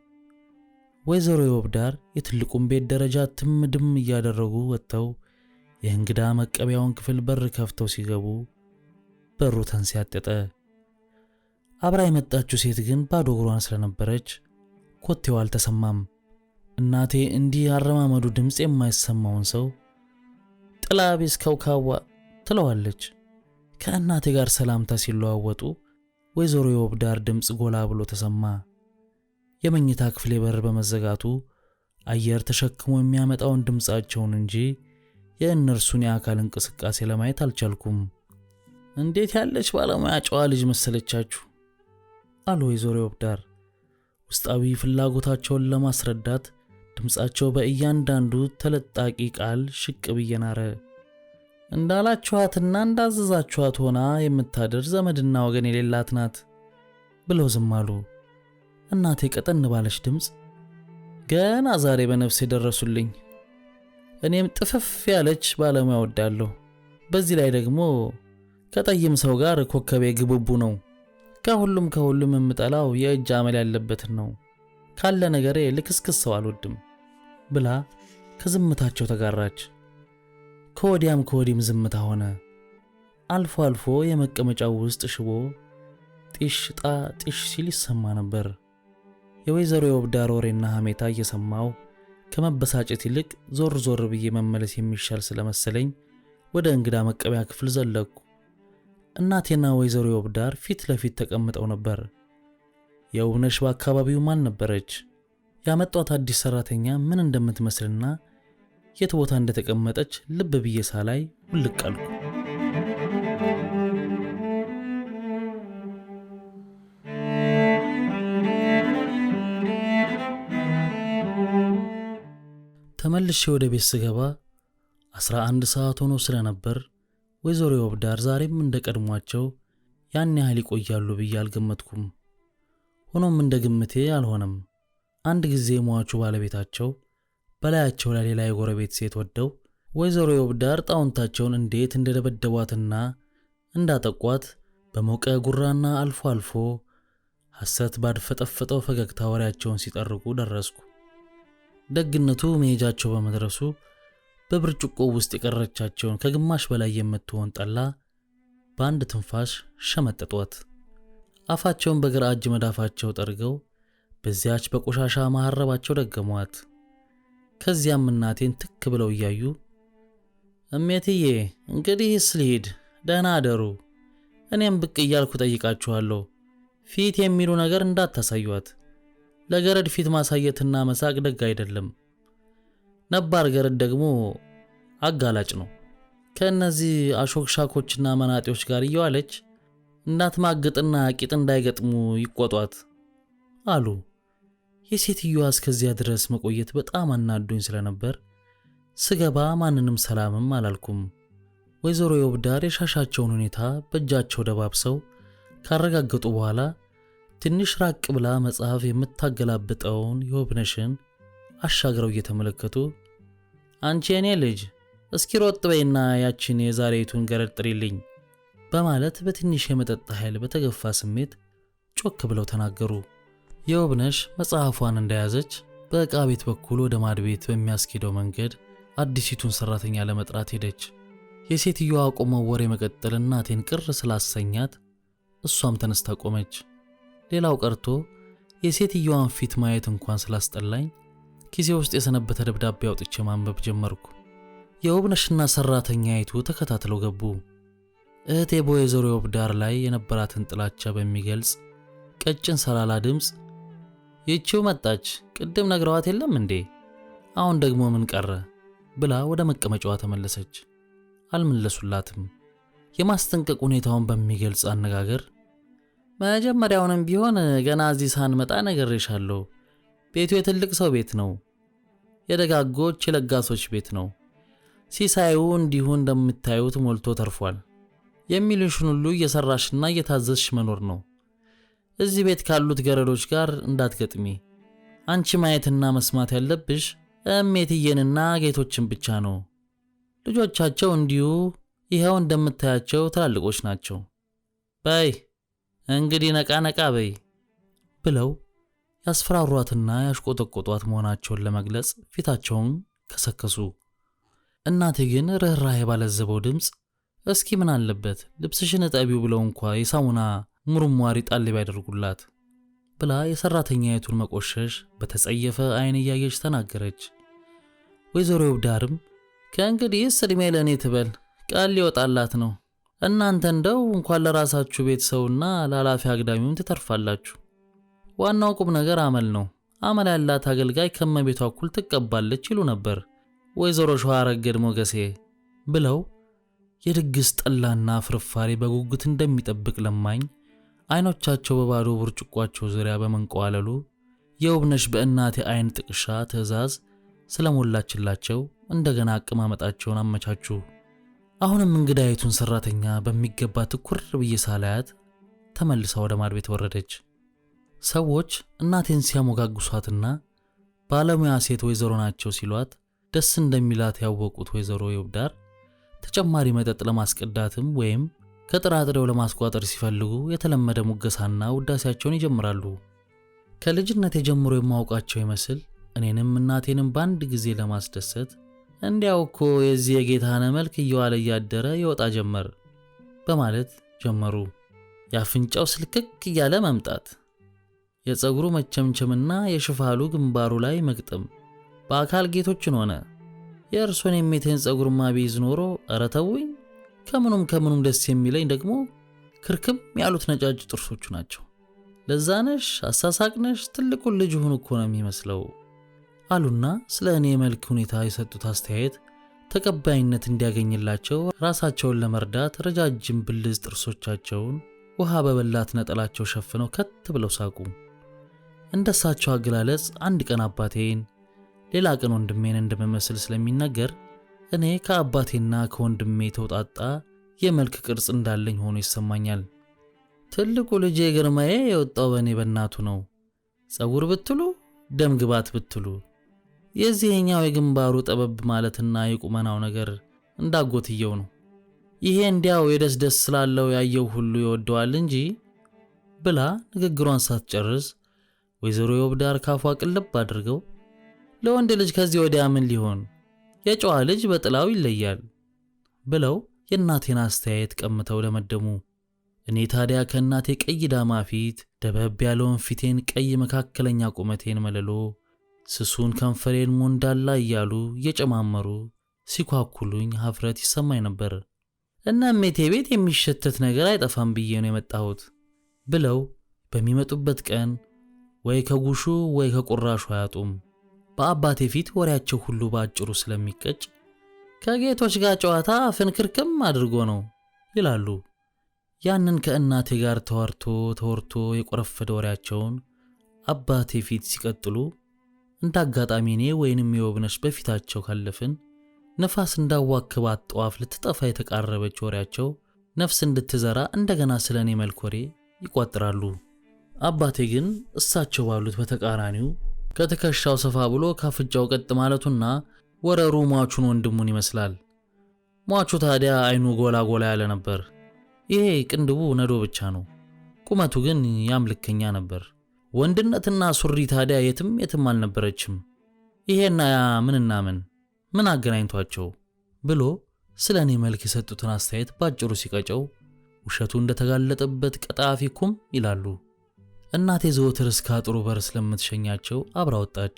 ወይዘሮ የወብዳር የትልቁን ቤት ደረጃ ትምድም እያደረጉ ወጥተው የእንግዳ መቀበያውን ክፍል በር ከፍተው ሲገቡ በሩ ተንሲያጠጠ። አብራ የመጣችው ሴት ግን ባዶ እግሯን ስለነበረች ኮቴው አልተሰማም። እናቴ እንዲህ አረማመዱ ድምጽ የማይሰማውን ሰው ጥላቢስ ከውካዋ ትለዋለች። ከእናቴ ጋር ሰላምታ ሲለዋወጡ ወይዘሮ የወብዳር ድምጽ ጎላ ብሎ ተሰማ። የመኝታ ክፍሌ በር በመዘጋቱ አየር ተሸክሞ የሚያመጣውን ድምጻቸውን እንጂ የእነርሱን የአካል እንቅስቃሴ ለማየት አልቻልኩም። እንዴት ያለች ባለሙያ ጨዋ ልጅ መሰለቻችሁ አሉ ወይዘሮ የወብዳር ውስጣዊ ፍላጎታቸውን ለማስረዳት ድምጻቸው በእያንዳንዱ ተለጣቂ ቃል ሽቅብ እየናረ። እንዳላችኋትና እንዳዘዛችኋት ሆና የምታደር ዘመድና ወገን የሌላት ናት ብለው ዝም አሉ። እናቴ ቀጠን ባለች ድምጽ ገና ዛሬ በነፍስ የደረሱልኝ፣ እኔም ጥፍፍ ያለች ባለሙያ ወዳለሁ። በዚህ ላይ ደግሞ ከጠይም ሰው ጋር ኮከቤ ግብቡ ነው። ከሁሉም የምጠላው የእጅ አመል ያለበትን ነው። ካለ ነገሬ ልክስክስ ሰው አልወድም ብላ ከዝምታቸው ተጋራች። ከወዲህም ዝምታ ሆነ። አልፎ አልፎ የመቀመጫው ውስጥ ሽቦ ጢሽ ሲል ይሰማ ነበር። የወይዘሮ የወብዳር ወሬና ሐሜታ እየሰማው ከመበሳጨት ይልቅ ዞር ዞር ብዬ መመለስ የሚሻል ስለመሰለኝ ወደ እንግዳ መቀበያ ክፍል ዘለኩ። እናቴና ወይዘሮ የውብዳር ፊት ለፊት ተቀምጠው ነበር። የውብነሽ በአካባቢው ማን ነበረች? ያመጣት አዲስ ሰራተኛ ምን እንደምትመስልና የት ቦታ እንደተቀመጠች ልብ ብዬ ሳላይ ውልቅ አልኩ። ተመልሼ ወደ ቤት ስገባ 11 ሰዓት ሆኖ ስለነበር ወይዘሮ የውብዳር ዛሬም እንደቀድሟቸው ያን ያህል ይቆያሉ ብዬ አልገመትኩም። ሆኖም እንደ ግምቴ አልሆነም። አንድ ጊዜ ሟቹ ባለቤታቸው በላያቸው ላይ ሌላ የጎረቤት ሴት ወደው ወይዘሮ የውብዳር ጣውንታቸውን እንዴት እንደደበደቧትና እንዳጠቋት በሞቀ ጉራና አልፎ አልፎ ሐሰት ባድፈጠፈጠው ፈገግታ ወሬያቸውን ሲጠርቁ ደረስኩ። ደግነቱ መሄጃቸው በመድረሱ በብርጭቆ ውስጥ የቀረቻቸውን ከግማሽ በላይ የምትሆን ጠላ በአንድ ትንፋሽ ሸመጠጧት። አፋቸውን በግራ እጅ መዳፋቸው ጠርገው በዚያች በቆሻሻ ማሐረባቸው ደገሟት። ከዚያም እናቴን ትክ ብለው እያዩ እሜትዬ እንግዲህስ ልሂድ፣ ደህና አደሩ። እኔም ብቅ እያልኩ ጠይቃችኋለሁ። ፊት የሚሉ ነገር እንዳታሳዩት። ለገረድ ፊት ማሳየትና መሳቅ ደግ አይደለም። ነባር ገረድ ደግሞ አጋላጭ ነው። ከእነዚህ አሾክሻኮችና መናጤዎች ጋር እየዋለች እንዳትማግጥና ቂጥ እንዳይገጥሙ ይቆጧት አሉ። የሴትዮዋ እስከዚያ ድረስ መቆየት በጣም አናዶኝ ስለነበር ስገባ ማንንም ሰላምም አላልኩም። ወይዘሮ የውብዳር የሻሻቸውን ሁኔታ በእጃቸው ደባብሰው ካረጋገጡ በኋላ ትንሽ ራቅ ብላ መጽሐፍ የምታገላብጠውን የውብነሽን አሻግረው እየተመለከቱ አንቺ የኔ ልጅ እስኪ ሮጥ በይና ያችን የዛሬቱን ገረድ ጥሪልኝ በማለት በትንሽ የመጠጥ ኃይል በተገፋ ስሜት ጮክ ብለው ተናገሩ። የውብነሽ መጽሐፏን እንደያዘች በዕቃ ቤት በኩል ወደ ማድ ቤት በሚያስኬደው መንገድ አዲሲቱን ሰራተኛ ለመጥራት ሄደች። የሴትዮዋ ቆመው ወሬ መቀጠል እናቴን ቅር ስላሰኛት እሷም ተነስታ ቆመች። ሌላው ቀርቶ የሴትዮዋን ፊት ማየት እንኳን ስላስጠላኝ ኪሴ ውስጥ የሰነበተ ደብዳቤ አውጥቼ ማንበብ ጀመርኩ። የውብነሽና ሰራተኛይቱ ተከታትለው ገቡ። እህቴ በወይዘሮ የውብዳር ላይ የነበራትን ጥላቻ በሚገልጽ ቀጭን ሰላላ ድምፅ ይቺው መጣች፣ ቅድም ነግረዋት የለም እንዴ? አሁን ደግሞ ምን ቀረ? ብላ ወደ መቀመጫዋ ተመለሰች። አልመለሱላትም። የማስጠንቀቅ ሁኔታውን በሚገልጽ አነጋገር መጀመሪያውንም ቢሆን ገና እዚህ ሳንመጣ ነግሬሻለሁ። ቤቱ የትልቅ ሰው ቤት ነው። የደጋጎች የለጋሶች ቤት ነው። ሲሳዩ እንዲሁ እንደምታዩት ሞልቶ ተርፏል። የሚልሽን ሁሉ እየሰራሽና እየታዘዝሽ መኖር ነው። እዚህ ቤት ካሉት ገረዶች ጋር እንዳትገጥሚ። አንቺ ማየትና መስማት ያለብሽ እሜትዬንና ጌቶችን ብቻ ነው። ልጆቻቸው እንዲሁ ይሄው እንደምታያቸው ትላልቆች ናቸው። በይ እንግዲህ ነቃ ነቃ በይ ብለው ያስፈራሯትና ያሽቆጠቆጧት መሆናቸውን ለመግለጽ ፊታቸውን ከሰከሱ። እናቴ ግን ርህራሄ ባለዘበው ድምፅ እስኪ ምን አለበት ልብስሽን እጠቢው ብለው እንኳ የሳሙና ሙርሟሪ ጣል ቢያደርጉላት ብላ የሰራተኛይቱን መቆሸሽ በተጸየፈ አይን እያየች ተናገረች። ወይዘሮ የውብዳርም ከእንግዲህስ ዕድሜ ለእኔ ትበል፣ ቃል ሊወጣላት ነው። እናንተ እንደው እንኳን ለራሳችሁ ቤት ሰውና ለኃላፊ አግዳሚውን ትተርፋላችሁ። ዋናው ቁም ነገር አመል ነው። አመል ያላት አገልጋይ ከመቤቷ እኩል ትቀባለች ይሉ ነበር ወይዘሮ ሸዋረገድ ሞገሴ ብለው የድግስ ጠላና ፍርፋሪ በጉጉት እንደሚጠብቅ ለማኝ አይኖቻቸው በባዶ ብርጭቋቸው ዙሪያ በመንቀዋለሉ የውብነሽ በእናቴ አይን ጥቅሻ ትዕዛዝ ስለሞላችላቸው እንደገና አቀማመጣቸውን አመቻቹ። አሁንም እንግዳይቱን ሰራተኛ በሚገባ ትኩር ብዬ ሳላያት ተመልሳ ወደ ማድ ቤት ወረደች። ሰዎች እናቴን ሲያሞጋግሷትና ባለሙያ ሴት ወይዘሮ ናቸው ሲሏት ደስ እንደሚላት ያወቁት ወይዘሮ የውብዳር ተጨማሪ መጠጥ ለማስቀዳትም ወይም ከጥራጥሬው ለማስቋጠር ሲፈልጉ የተለመደ ሙገሳና ውዳሴያቸውን ይጀምራሉ። ከልጅነት ጀምሮ የማውቃቸው ይመስል እኔንም እናቴንም በአንድ ጊዜ ለማስደሰት እንዲያው እኮ የዚህ የጌታነ መልክ እየዋለ እያደረ ይወጣ ጀመር በማለት ጀመሩ። ያፍንጫው ስልክክ እያለ መምጣት፣ የፀጉሩ መቸምቸምና የሽፋሉ ግንባሩ ላይ መግጠም፣ በአካል ጌቶችን ሆነ የእርሶን የሜቴን ጸጉርማ ቢይዝ ኖሮ ኧረ ተውኝ። ከምኑም ደስ የሚለኝ ደግሞ ክርክም ያሉት ነጫጭ ጥርሶቹ ናቸው። ለዛነሽ አሳሳቅነሽ ትልቁን ልጅ ሆኖ እኮ ነው የሚመስለው አሉና ስለ እኔ መልክ ሁኔታ የሰጡት አስተያየት ተቀባይነት እንዲያገኝላቸው ራሳቸውን ለመርዳት ረጃጅም ብልዝ ጥርሶቻቸውን ውሃ በበላት ነጠላቸው ሸፍነው ከት ብለው ሳቁ። እንደሳቸው አገላለጽ አንድ ቀን አባቴን ሌላ ቀን ወንድሜን እንደምመስል ስለሚነገር እኔ ከአባቴና ከወንድሜ ተውጣጣ የመልክ ቅርጽ እንዳለኝ ሆኖ ይሰማኛል። ትልቁ ልጄ ግርማዬ የወጣው በእኔ በእናቱ ነው። ጸጉር ብትሉ ደም ግባት ብትሉ የዚህኛው የግንባሩ ጠበብ ማለትና የቁመናው ነገር እንዳጎትየው ነው። ይሄ እንዲያው የደስ ስላለው ያየው ሁሉ ይወደዋል እንጂ ብላ ንግግሯን ሳትጨርስ ወይዘሮ የውብዳር ካፏ ቅልብ አድርገው ለወንድ ልጅ ከዚህ ወዲያ ምን ሊሆን የጨዋ ልጅ በጥላው ይለያል ብለው የእናቴን አስተያየት ቀምተው ደመደሙ። እኔ ታዲያ ከእናቴ ቀይ ዳማ ፊት ደበብ ያለውን ፊቴን ቀይ መካከለኛ ቁመቴን መለሎ ስሱን ከንፈሬን ሞንዳላ እያሉ እየጨማመሩ ሲኳኩሉኝ ሀፍረት ይሰማኝ ነበር። እና እሜቴ ቤት የሚሸተት ነገር አይጠፋም ብዬ ነው የመጣሁት ብለው በሚመጡበት ቀን ወይ ከጉሹ ወይ ከቁራሹ አያጡም። በአባቴ ፊት ወሬያቸው ሁሉ በአጭሩ ስለሚቀጭ ከጌቶች ጋር ጨዋታ ፍንክርክም አድርጎ ነው ይላሉ። ያንን ከእናቴ ጋር ተወርቶ የቆረፈደ ወሬያቸውን አባቴ ፊት ሲቀጥሉ እንዳጋጣሚ እኔ ወይንም የውብነሽ በፊታቸው ካለፍን ነፋስ እንዳዋክባት ጧፍ ልትጠፋ የተቃረበች ወሬያቸው ነፍስ እንድትዘራ እንደገና ስለኔ መልክ ወሬ ይቋጥራሉ። አባቴ ግን እሳቸው ባሉት በተቃራኒው ከትከሻው ሰፋ ብሎ ካፍጃው ቀጥ ማለቱና ወረሩ ሟቹን ወንድሙን ይመስላል። ሟቹ ታዲያ አይኑ ጎላ ጎላ ያለ ነበር። ይሄ ቅንድቡ ነዶ ብቻ ነው። ቁመቱ ግን ያምልከኛ ነበር። ወንድነትና ሱሪ ታዲያ የትም አልነበረችም። ይሄና ያ ምንና ምን አገናኝቷቸው ብሎ ስለኔ መልክ የሰጡትን አስተያየት ባጭሩ ሲቀጨው ውሸቱ እንደተጋለጠበት ቀጣፊ ኩም ይላሉ። እናቴ ዘወትር እስከ አጥሩ በር ስለምትሸኛቸው አብራ ወጣች።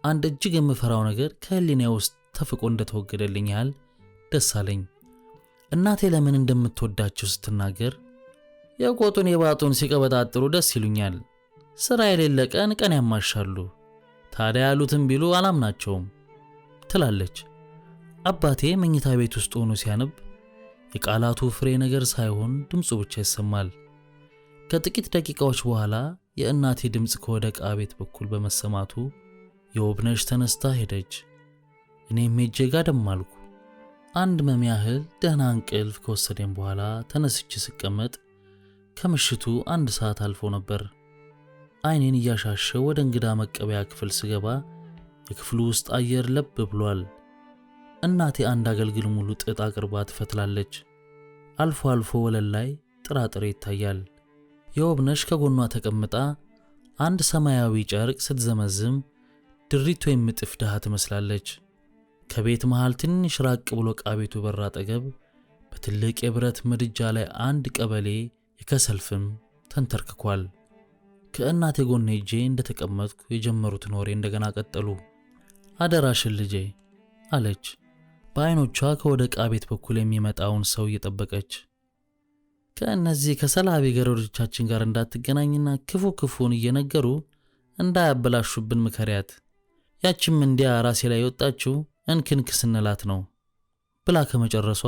አንድ እጅግ የምፈራው ነገር ከህሊናዬ ውስጥ ተፍቆ እንደተወገደልኝ ያህል ደስ አለኝ። እናቴ ለምን እንደምትወዳቸው ስትናገር የቆጡን የባጡን ሲቀበጣጥሩ ደስ ይሉኛል። ስራ የሌለ ቀን ያማሻሉ። ታዲያ ያሉትን ቢሉ አላምናቸውም ትላለች። አባቴ መኝታ ቤት ውስጥ ሆኖ ሲያነብ የቃላቱ ፍሬ ነገር ሳይሆን ድምፁ ብቻ ይሰማል። ከጥቂት ደቂቃዎች በኋላ የእናቴ ድምፅ ከወደ ዕቃ ቤት በኩል በመሰማቱ የውብነሽ ተነስታ ሄደች። እኔም ሄጄ ጋደም አልኩ። አንድ መሚያህል ደህና እንቅልፍ ከወሰደኝ በኋላ ተነስቼ ስቀመጥ ከምሽቱ 1 ሰዓት አልፎ ነበር። አይኔን እያሻሸው ወደ እንግዳ መቀበያ ክፍል ስገባ የክፍሉ ውስጥ አየር ለብ ብሏል። እናቴ አንድ አገልግል ሙሉ ጥጥ አቅርባ ትፈትላለች። አልፎ አልፎ ወለል ላይ ጥራጥሬ ይታያል። የውብነሽ ከጎኗ ተቀምጣ አንድ ሰማያዊ ጨርቅ ስትዘመዝም ድሪቶ የምጥፍ ድሃ ትመስላለች። ከቤት መሃል ትንሽ ራቅ ብሎ ዕቃ ቤቱ በር አጠገብ በትልቅ የብረት ምድጃ ላይ አንድ ቀበሌ የከሰል ፍም ተንተርክኳል። ከእናቴ ጎን ሄጄ እንደተቀመጥኩ የጀመሩትን ወሬ እንደገና ቀጠሉ። አደራሽን ልጄ አለች፣ በአይኖቿ ከወደ ዕቃ ቤት በኩል የሚመጣውን ሰው እየጠበቀች። ከእነዚህ ከሰላቢ ገረዶቻችን ጋር እንዳትገናኝና ክፉን እየነገሩ እንዳያበላሹብን ምከሪያት። ያችም እንዲያ ራሴ ላይ የወጣችው እንክንክ ስንላት ነው ብላ ከመጨረሷ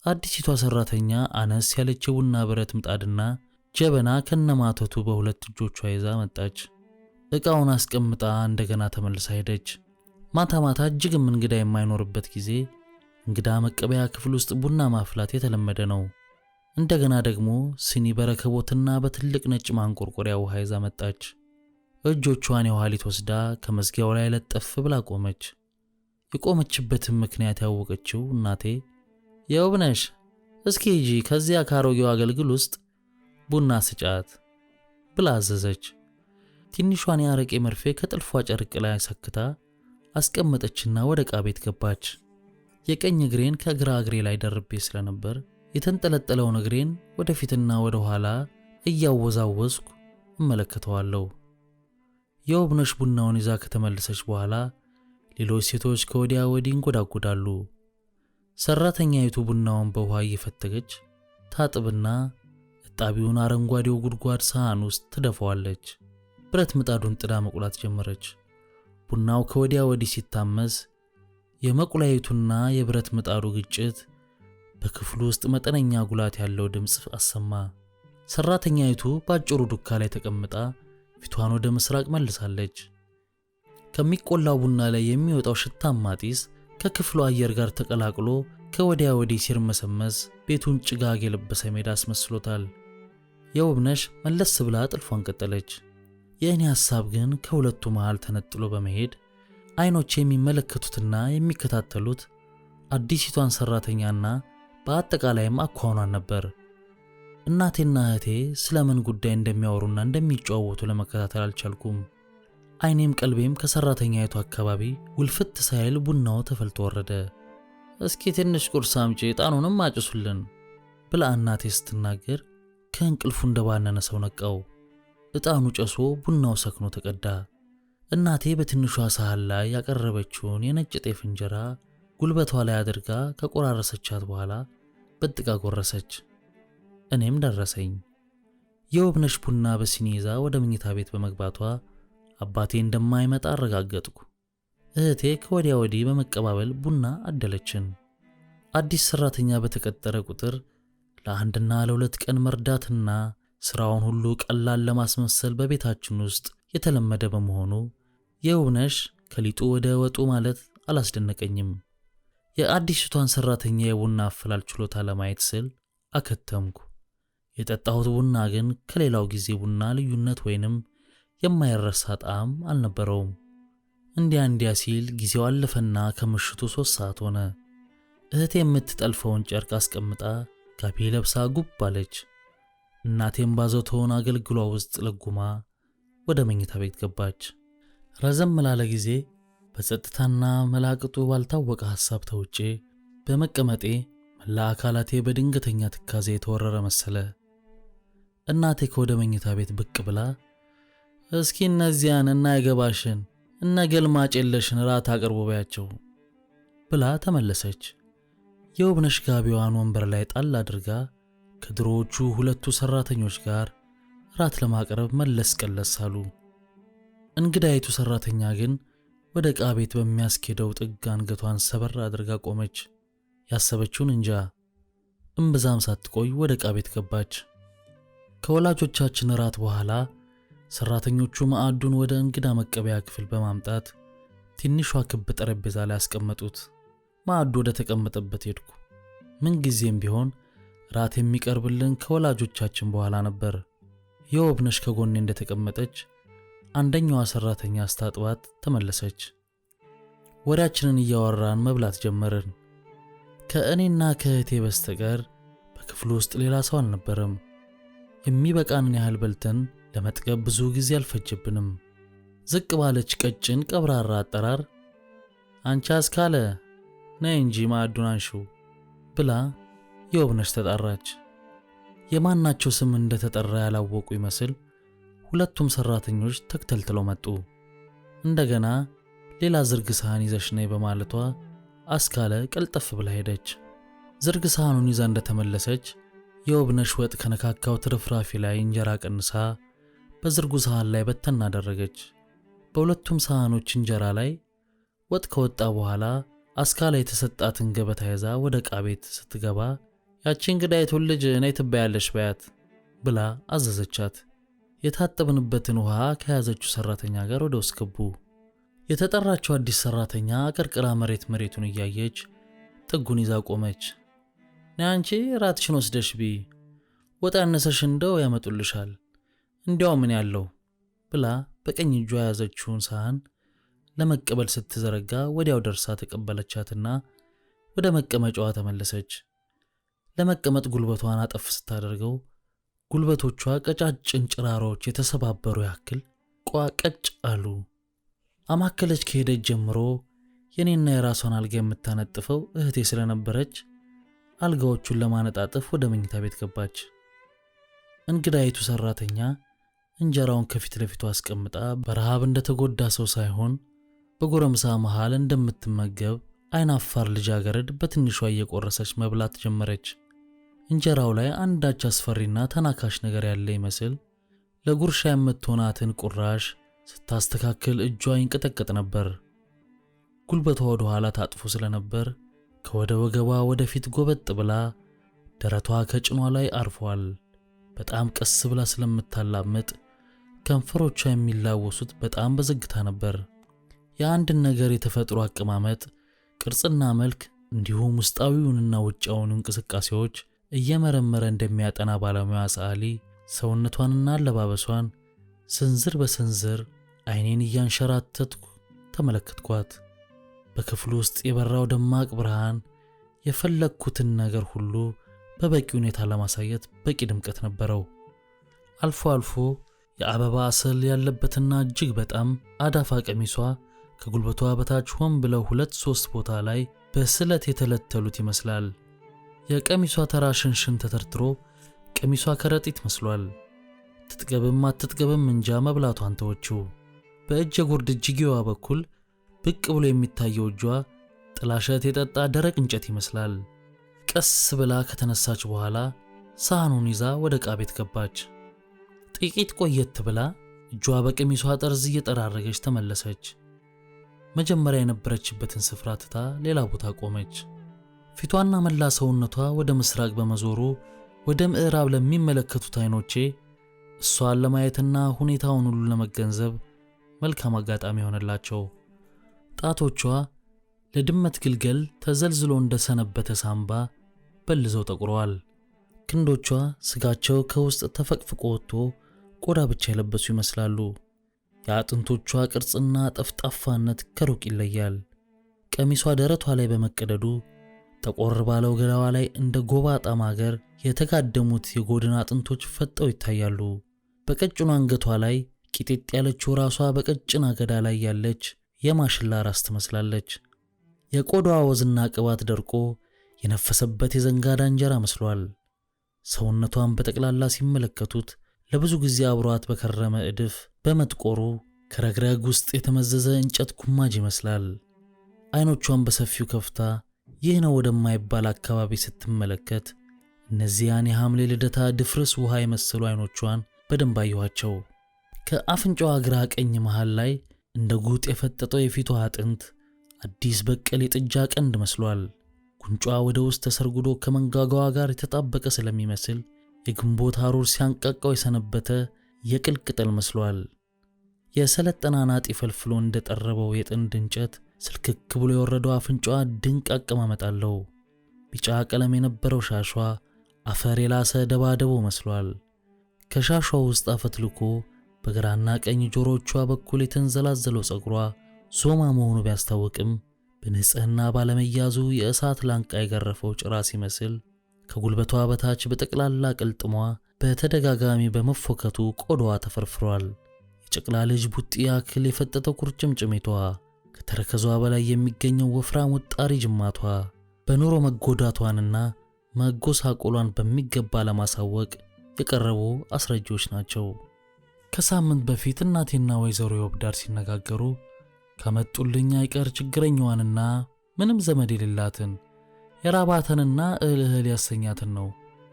አዲሲቷ ሰራተኛ አነስ ያለች ቡና ብረት ምጣድና ጀበና ከነማተቱ በሁለት እጆቿ ይዛ መጣች። ዕቃውን አስቀምጣ እንደገና ተመልሳ ሄደች። ማታ እጅግም እንግዳ የማይኖርበት ጊዜ እንግዳ መቀበያ ክፍል ውስጥ ቡና ማፍላት የተለመደ ነው። እንደገና ደግሞ ሲኒ በረከቦትና በትልቅ ነጭ ማንቆርቆሪያ ውሃ ይዛ መጣች። እጆቿን የኋሊት ወስዳ ከመዝጊያው ላይ ለጠፍ ብላ ቆመች። የቆመችበትን ምክንያት ያወቀችው እናቴ የውብነሽ እስኪ ሂጂ ከዚያ ካሮጌው አገልግል ውስጥ ቡና ስጫት ብላ አዘዘች። ትንሿን የአረቄ መርፌ ከጥልፏ ጨርቅ ላይ ሰክታ አስቀመጠችና ወደ ዕቃ ቤት ገባች። የቀኝ እግሬን ከግራ እግሬ ላይ ደርቤ ስለነበር የተንጠለጠለውን እግሬን ወደፊትና ወደ ኋላ እያወዛወዝኩ እመለከተዋለሁ። የውብነሽ ቡናውን ይዛ ከተመለሰች በኋላ ሌሎች ሴቶች ከወዲያ ወዲህ ይንጎዳጎዳሉ። ሰራተኛይቱ ቡናውን በውሃ እየፈተገች ታጥብና እጣቢውን አረንጓዴው ጉድጓድ ሳህን ውስጥ ትደፋዋለች። ብረት ምጣዱን ጥዳ መቁላት ጀመረች። ቡናው ከወዲያ ወዲህ ሲታመስ የመቁላይቱና የብረት ምጣዱ ግጭት በክፍሉ ውስጥ መጠነኛ ጉላት ያለው ድምፅ አሰማ። ሰራተኛይቱ ባጭሩ ዱካ ላይ ተቀምጣ ፊቷን ወደ ምስራቅ መልሳለች። ከሚቆላው ቡና ላይ የሚወጣው ሽታማ ጢስ ከክፍሉ አየር ጋር ተቀላቅሎ ከወዲያ ወዲህ ሲርመሰመስ ቤቱን ጭጋግ የለበሰ ሜዳ አስመስሎታል። የውብነሽ መለስ ብላ ጥልፏን ቀጠለች። የእኔ ሐሳብ ግን ከሁለቱ መሃል ተነጥሎ በመሄድ አይኖች የሚመለከቱትና የሚከታተሉት አዲሲቷን ሰራተኛና በአጠቃላይም አኳኋኗን ነበር። እናቴና እህቴ ስለምን ጉዳይ እንደሚያወሩና እንደሚጨዋወቱ ለመከታተል አልቻልኩም። አይኔም ቀልቤም ከሰራተኛይቱ አካባቢ ውልፍት ሳይል ቡናው ተፈልቶ ወረደ። እስኪ ትንሽ ቁርስ አምጪ፣ ዕጣኑንም አጭሱልን ብላ እናቴ ስትናገር ከእንቅልፉ እንደባነነ ሰው ነቃው። ዕጣኑ ጨሶ ቡናው ሰክኖ ተቀዳ። እናቴ በትንሿ ሳህን ላይ ያቀረበችውን የነጭ ጤፍ እንጀራ ጉልበቷ ላይ አድርጋ ከቆራረሰቻት በኋላ በጥቃ ጎረሰች። እኔም ደረሰኝ። የውብነሽ ቡና በሲኒ ይዛ ወደ መኝታ ቤት በመግባቷ አባቴ እንደማይመጣ አረጋገጥኩ። እህቴ ከወዲያ ወዲህ በመቀባበል ቡና አደለችን። አዲስ ሰራተኛ በተቀጠረ ቁጥር ለአንድና ለሁለት ቀን መርዳትና ስራውን ሁሉ ቀላል ለማስመሰል በቤታችን ውስጥ የተለመደ በመሆኑ የውብነሽ ከሊጡ ወደ ወጡ ማለት አላስደነቀኝም። የአዲስቷን ሰራተኛ የቡና አፈላል ችሎታ ለማየት ስል አከተምኩ። የጠጣሁት ቡና ግን ከሌላው ጊዜ ቡና ልዩነት ወይንም የማይረሳ ጣዕም አልነበረውም። እንዲያ ሲል ጊዜው አለፈና ከምሽቱ 3 ሰዓት ሆነ። እህቴ የምትጠልፈውን ጨርቅ አስቀምጣ ጋቢ ለብሳ ጉብ አለች። እናቴም ባዘቶውን አገልግሏ ውስጥ ለጉማ ወደ መኝታ ቤት ገባች። ረዘም ላለ ጊዜ በጸጥታና መላቅጡ ባልታወቀ ሐሳብ ተውጬ በመቀመጤ መላ አካላቴ በድንገተኛ ትካዜ የተወረረ መሰለ። እናቴ ከወደ መኝታ ቤት ብቅ ብላ እስኪ እነዚያን እና የገባሽን እነ ገልማጭ የለሽን ራት አቅርቦ በያቸው ብላ ተመለሰች። የውብነሽ ጋቢዋን ወንበር ላይ ጣል አድርጋ ከድሮዎቹ ሁለቱ ሰራተኞች ጋር ራት ለማቅረብ መለስ ቀለስ አሉ። እንግዳይቱ ሰራተኛ ግን ወደ ዕቃ ቤት በሚያስኬደው ጥግ አንገቷን ሰበር አድርጋ ቆመች። ያሰበችውን እንጃ። እምብዛም ሳትቆይ ወደ ዕቃ ቤት ገባች። ከወላጆቻችን ራት በኋላ ሰራተኞቹ ማዕዱን ወደ እንግዳ መቀበያ ክፍል በማምጣት ትንሿ ክብ ጠረጴዛ ላይ አስቀመጡት። ማዕዱ ወደ ተቀመጠበት ሄድኩ። ምን ጊዜም ቢሆን ራት የሚቀርብልን ከወላጆቻችን በኋላ ነበር። የውብነሽ ከጎኔ እንደተቀመጠች አንደኛዋ ሰራተኛ አስታጥባት ተመለሰች። ወሬያችንን እያወራን መብላት ጀመርን። ከእኔና ከእህቴ በስተቀር በክፍሉ ውስጥ ሌላ ሰው አልነበረም። የሚበቃንን ያህል በልተን ለመጥገብ ብዙ ጊዜ አልፈጀብንም። ዝቅ ባለች ቀጭን ቀብራራ አጠራር አንቺ አስካለ ነይ እንጂ ማዕዱን አንሺው ብላ የውብነሽ ተጣራች። የማናቸው ስም እንደተጠራ ያላወቁ ይመስል ሁለቱም ሰራተኞች ተክተልትለው መጡ። እንደገና ሌላ ዝርግ ሳህን ይዘሽ ነይ በማለቷ አስካለ ቀልጠፍ ብላ ሄደች። ዝርግ ሳህኑን ይዛ እንደተመለሰች የውብነሽ ወጥ ከነካካው ትርፍራፊ ላይ እንጀራ ቀንሳ በዝርጉ ሳህን ላይ በተና አደረገች። በሁለቱም ሳህኖች እንጀራ ላይ ወጥ ከወጣ በኋላ አስካለ የተሰጣትን ገበታ ይዛ ወደ ዕቃ ቤት ስትገባ ያቺ እንግዳይቱን ልጅ ነይ ትበያለሽ በያት ብላ አዘዘቻት። የታጠብንበትን ውሃ ከያዘችው ሰራተኛ ጋር ወደ ውስጥ ገቡ። የተጠራችው አዲስ ሰራተኛ አቀርቅራ መሬቱን እያየች ጥጉን ይዛ ቆመች። ነይ አንቺ ራትሽን ወስደሽ ቢ ወጥ ያነሰሽ እንደው ያመጡልሻል እንዲያው ምን ያለው ብላ በቀኝ እጇ ያዘችውን ሳህን ለመቀበል ስትዘረጋ ወዲያው ደርሳ ተቀበለቻትና ወደ መቀመጫዋ ተመለሰች። ለመቀመጥ ጉልበቷን አጠፍ ስታደርገው ጉልበቶቿ ቀጫጭን ጭራሮች የተሰባበሩ ያክል ቋቀጭ አሉ። አማከለች ከሄደች ጀምሮ የኔና የራሷን አልጋ የምታነጥፈው እህቴ ስለነበረች አልጋዎቹን ለማነጣጠፍ ወደ መኝታ ቤት ገባች። እንግዳይቱ ሰራተኛ እንጀራውን ከፊት ለፊቱ አስቀምጣ በረሃብ እንደተጎዳ ሰው ሳይሆን በጎረምሳ መሃል እንደምትመገብ አይናፋር ልጃገረድ በትንሿ እየቆረሰች መብላት ጀመረች። እንጀራው ላይ አንዳች አስፈሪና ተናካሽ ነገር ያለ ይመስል ለጉርሻ የምትሆናትን ቁራሽ ስታስተካክል እጇ ይንቀጠቀጥ ነበር። ጉልበቷ ወደ ኋላ ታጥፎ ስለነበር ከወደ ወገቧ ወደፊት ጎበጥ ብላ ደረቷ ከጭኗ ላይ አርፏል። በጣም ቀስ ብላ ስለምታላምጥ ከንፈሮቿ የሚላወሱት በጣም በዝግታ ነበር። የአንድን ነገር የተፈጥሮ አቀማመጥ፣ ቅርጽና መልክ እንዲሁም ውስጣዊውንና ውጫዊውን እንቅስቃሴዎች እየመረመረ እንደሚያጠና ባለሙያ ሰዓሊ ሰውነቷንና አለባበሷን ስንዝር በስንዝር ዓይኔን እያንሸራተትኩ ተመለከትኳት። በክፍሉ ውስጥ የበራው ደማቅ ብርሃን የፈለግኩትን ነገር ሁሉ በበቂ ሁኔታ ለማሳየት በቂ ድምቀት ነበረው። አልፎ አልፎ የአበባ አሰል ያለበትና እጅግ በጣም አዳፋ ቀሚሷ ከጉልበቷ በታች ሆን ብለው 2-3 ቦታ ላይ በስለት የተለተሉት ይመስላል። የቀሚሷ ተራ ሽንሽን ተተርትሮ ቀሚሷ ከረጢት መስሏል። ትጥገብም አትጥገብም እንጃ መብላቷን ተወችው። በእጀ ጉርድ እጅጌዋ በኩል ብቅ ብሎ የሚታየው እጇ ጥላሸት የጠጣ ደረቅ እንጨት ይመስላል። ቀስ ብላ ከተነሳች በኋላ ሳህኑን ይዛ ወደ ዕቃ ቤት ገባች። ጥቂት ቆየት ብላ እጇ በቀሚሷ ጠርዝ እየጠራረገች ተመለሰች። መጀመሪያ የነበረችበትን ስፍራ ትታ ሌላ ቦታ ቆመች። ፊቷና መላ ሰውነቷ ወደ ምስራቅ በመዞሩ ወደ ምዕራብ ለሚመለከቱት አይኖቼ እሷን ለማየትና ሁኔታውን ሁሉ ለመገንዘብ መልካም አጋጣሚ ሆነላቸው። ጣቶቿ ለድመት ግልገል ተዘልዝሎ እንደሰነበተ ሳምባ በልዘው ጠቁረዋል። ክንዶቿ ስጋቸው ከውስጥ ተፈቅፍቆ ወጥቶ ቆዳ ብቻ የለበሱ ይመስላሉ። የአጥንቶቿ ቅርጽና ጠፍጣፋነት ከሩቅ ይለያል። ቀሚሷ ደረቷ ላይ በመቀደዱ ጠቆር ባለው ገላዋ ላይ እንደ ጎባጣ ማገር የተጋደሙት የጎድን አጥንቶች ፈጠው ይታያሉ። በቀጭኑ አንገቷ ላይ ቂጤጥ ያለችው ራሷ በቀጭን አገዳ ላይ ያለች የማሽላ ራስ ትመስላለች። የቆዳዋ ወዝና ቅባት ደርቆ የነፈሰበት የዘንጋዳ እንጀራ መስሏል። ሰውነቷን በጠቅላላ ሲመለከቱት ለብዙ ጊዜ አብሯት በከረመ እድፍ በመጥቆሩ ከረግረግ ውስጥ የተመዘዘ እንጨት ኩማጅ ይመስላል። አይኖቿን በሰፊው ከፍታ ይህ ነው ወደማይባል አካባቢ ስትመለከት እነዚያን የሐምሌ ልደታ ድፍርስ ውሃ የመሰሉ አይኖቿን በደንብ አየኋቸው። ከአፍንጫዋ ግራ ቀኝ መሃል ላይ እንደ ጉጥ የፈጠጠው የፊቷ አጥንት አዲስ በቀል የጥጃ ቀንድ መስሏል። ጉንጯ ወደ ውስጥ ተሰርጉዶ ከመንጋጋዋ ጋር የተጣበቀ ስለሚመስል የግንቦት ሐሩር ሲያንቃቃው የሰነበተ የቅል ቅጠል መስሏል። የሰለጠና ናጢ ፈልፍሎ እንደጠረበው የጥንድ እንጨት ስልክክ ብሎ የወረደው አፍንጫዋ ድንቅ አቀማመጥ አለው። ቢጫ ቀለም የነበረው ሻሿ አፈር የላሰ ደባደቦ መስሏል። ከሻሿ ውስጥ አፈትልኮ በግራና ቀኝ ጆሮቿ በኩል የተንዘላዘለው ጸጉሯ ዞማ መሆኑ ቢያስታውቅም በንጽህና ባለመያዙ የእሳት ላንቃ የገረፈው ጭራ ሲመስል ከጉልበቷ በታች በጠቅላላ ቅልጥሟ በተደጋጋሚ በመፎከቱ ቆዳዋ ተፈርፍሯል። የጨቅላ ልጅ ቡጢ ያክል የፈጠጠው ቁርጭምጭሚቷ፣ ከተረከዟ በላይ የሚገኘው ወፍራም ወጣሪ ጅማቷ በኑሮ መጎዳቷንና መጎሳቆሏን በሚገባ ለማሳወቅ የቀረቡ አስረጆች ናቸው። ከሳምንት በፊት እናቴና ወይዘሮ የወብዳር ሲነጋገሩ ከመጡልኝ አይቀር ችግረኛዋንና ምንም ዘመድ የሌላትን የራባተንና እህል ያሰኛትን ነው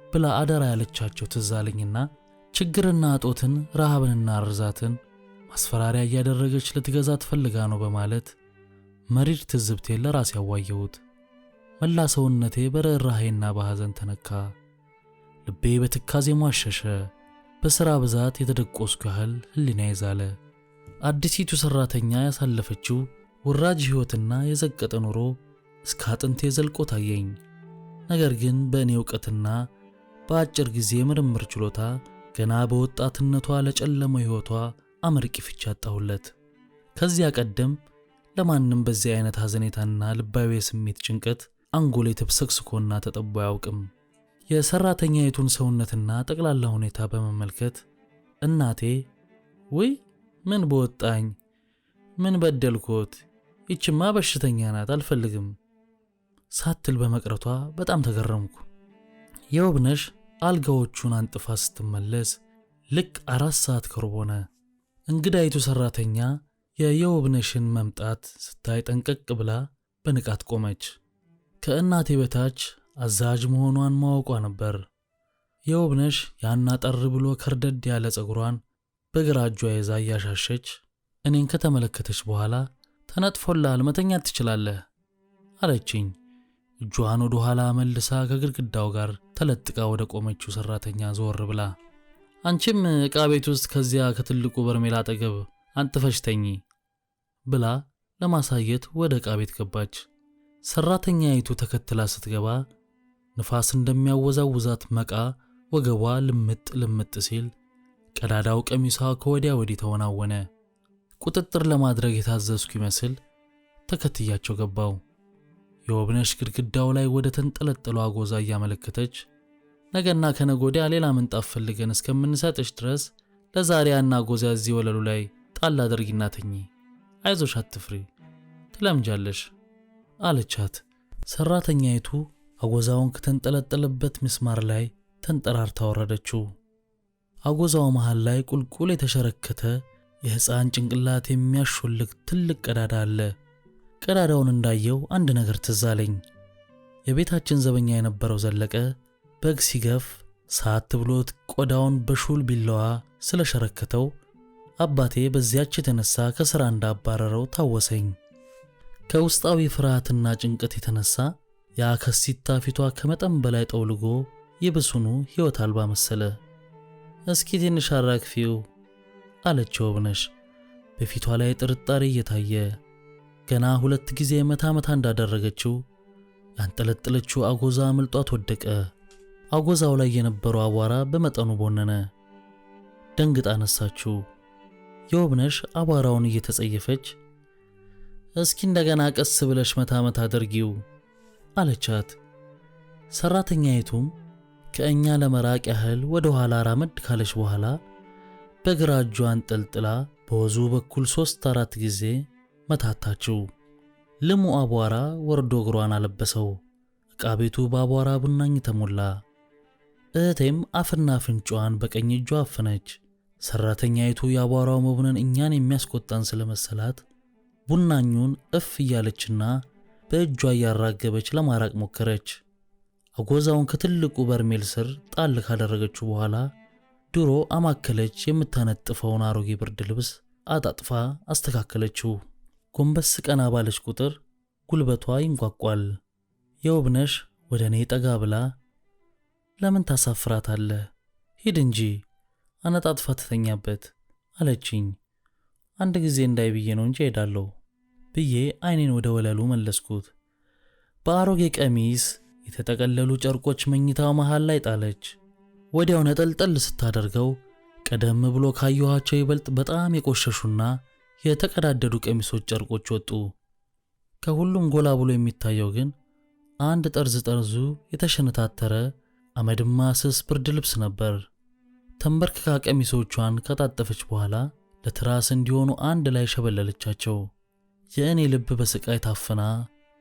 ብላ አደራ ያለቻቸው ትዝ አለኝና ችግርና እጦትን ረሃብንና ርዛትን ማስፈራሪያ እያደረገች ልትገዛ ትፈልጋ ነው በማለት መሪር ትዝብቴን ለራሴ ያዋየሁት። መላ ሰውነቴ በርህራሄና በሐዘን ተነካ። ልቤ በትካዜ ሟሸሸ። በሥራ ብዛት የተደቆስኩ ያህል ህሊና ይዛለ። አዲሲቱ ሰራተኛ ያሳለፈችው ውራጅ ሕይወትና የዘቀጠ ኑሮ እስከ አጥንቴ ዘልቆ ታየኝ። ነገር ግን በእኔ ዕውቀትና በአጭር ጊዜ ምርምር ችሎታ ገና በወጣትነቷ ለጨለመው ሕይወቷ አመርቂ ፍቻ አጣሁለት። ከዚያ ቀደም ለማንም በዚህ አይነት ሐዘኔታና ልባዊ የስሜት ጭንቀት አንጎሌ ተብሰክስኮና ተጠቦ አያውቅም። የሰራተኛይቱን ሰውነትና ጠቅላላ ሁኔታ በመመልከት እናቴ ወይ ምን በወጣኝ፣ ምን በደልኮት፣ ይችማ በሽተኛ ናት አልፈልግም ሳትል በመቅረቷ በጣም ተገረምኩ። የውብነሽ አልጋዎቹን አንጥፋ ስትመለስ ልክ 4 ሰዓት ከሩብ ሆነ። እንግዳይቱ ሰራተኛ የየውብነሽን መምጣት ስታይ ጠንቀቅ ብላ በንቃት ቆመች። ከእናቴ በታች አዛዥ መሆኗን ማወቋ ነበር። የውብነሽ ያን አጠር ብሎ ከርደድ ያለ ፀጉሯን በግራ እጇ ይዛ እያሻሸች እኔን ከተመለከተች በኋላ ተነጥፎልሃል፣ መተኛት ትችላለህ አለችኝ። እጇን ወደ ኋላ መልሳ ከግድግዳው ጋር ተለጥቃ ወደ ቆመችው ሰራተኛ ዞር ብላ አንቺም ዕቃ ቤት ውስጥ ከዚያ ከትልቁ በርሜል አጠገብ አንጥፈሽ ተኚ ብላ ለማሳየት ወደ ዕቃ ቤት ገባች። ሰራተኛይቱ ተከትላ ስትገባ ንፋስ እንደሚያወዛውዛት መቃ ወገቧ ልምጥ ሲል ቀዳዳው ቀሚሷ ከወዲያ ወዲህ ተወናወነ። ቁጥጥር ለማድረግ የታዘዝኩ ይመስል ተከትያቸው ገባው። የውብነሽ ግድግዳው ላይ ወደ ተንጠለጠለው አጎዛ እያመለከተች ነገና ከነጎዲያ ሌላ ምንጣፍ ፈልገን እስከምንሰጥሽ ድረስ ለዛሬ ያን አጎዛ እዚህ ወለሉ ላይ ጣል አድርጊና ተኚ፣ አይዞሽ አትፍሪ፣ ትለምጃለሽ አለቻት። ሰራተኛይቱ አጎዛውን ከተንጠለጠለበት ምስማር ላይ ተንጠራርታ ወረደችው። አጎዛው መሃል ላይ ቁልቁል የተሸረከተ የሕፃን ጭንቅላት የሚያሾልክ ትልቅ ቀዳዳ አለ። ቀዳዳውን እንዳየው አንድ ነገር ትዝ አለኝ። የቤታችን ዘበኛ የነበረው ዘለቀ በግ ሲገፍ ሳት ብሎት ቆዳውን በሹል ቢላዋ ስለሸረከተው አባቴ በዚያች የተነሳ ከሥራ እንዳባረረው ታወሰኝ። ከውስጣዊ ፍርሃትና ጭንቀት የተነሳ ያ ከሲታ ፊቷ ከመጠን በላይ ጠውልጎ ይብሱኑ ሕይወት አልባ መሰለ። እስኪ ትንሽ አራግፊው አለችው ውብነሽ በፊቷ ላይ ጥርጣሬ እየታየ። ገና 2 ጊዜ መታ እንዳደረገችው ያንጠለጠለችው አጎዛ አምልጧት ወደቀ። አጎዛው ላይ የነበረው አቧራ በመጠኑ ቦነነ። ደንግጣ አነሳችው። የውብነሽ አቧራውን እየተጸየፈች እስኪ እንደገና ቀስ ብለሽ መታ አድርጊው አለቻት። ሰራተኛይቱም ከእኛ ለመራቅ ያህል ወደ ኋላ ራመድ ካለች በኋላ በግራ እጇ አንጠልጥላ በወዙ በኩል 3-4 ጊዜ መታታችው። ልሙ አቧራ ወርዶ እግሯን አለበሰው። ዕቃ ቤቱ በአቧራ ቡናኝ ተሞላ። እህቴም አፍና አፍንጫዋን በቀኝ እጇ አፈነች። ሰራተኛይቱ የአቧራው መቡነን እኛን የሚያስቆጣን ስለመሰላት ቡናኙን እፍ እያለችና በእጇ እያራገበች ለማራቅ ሞከረች። አጎዛውን ከትልቁ በርሜል ስር ጣል ካደረገችው በኋላ ድሮ አማከለች የምታነጥፈውን አሮጌ ብርድ ልብስ አጣጥፋ አስተካከለችው። ጎንበስ ቀና ባለች ቁጥር ጉልበቷ ይንቋቋል። የውብነሽ ወደ እኔ ጠጋ ብላ ለምን ታሳፍራታለህ? ሂድ እንጂ አነጣጥፋ ትተኛበት አለችኝ። አንድ ጊዜ እንዳይ ብዬ ነው እንጂ ሄዳለሁ ብዬ አይኔን ወደ ወለሉ መለስኩት። በአሮጌ ቀሚስ የተጠቀለሉ ጨርቆች መኝታው መሃል ላይ ጣለች። ወዲያው ነጠልጠል ስታደርገው ቀደም ብሎ ካየኋቸው ይበልጥ በጣም የቆሸሹና የተቀዳደዱ ቀሚሶች ጨርቆች ወጡ። ከሁሉም ጎላ ብሎ የሚታየው ግን አንድ ጠርዙ የተሸነታተረ አመድማ ስስ ብርድ ልብስ ነበር። ተንበርክካ ቀሚሶቿን ከጣጠፈች በኋላ ለትራስ እንዲሆኑ አንድ ላይ ሸበለለቻቸው። የእኔ ልብ በስቃይ ታፈና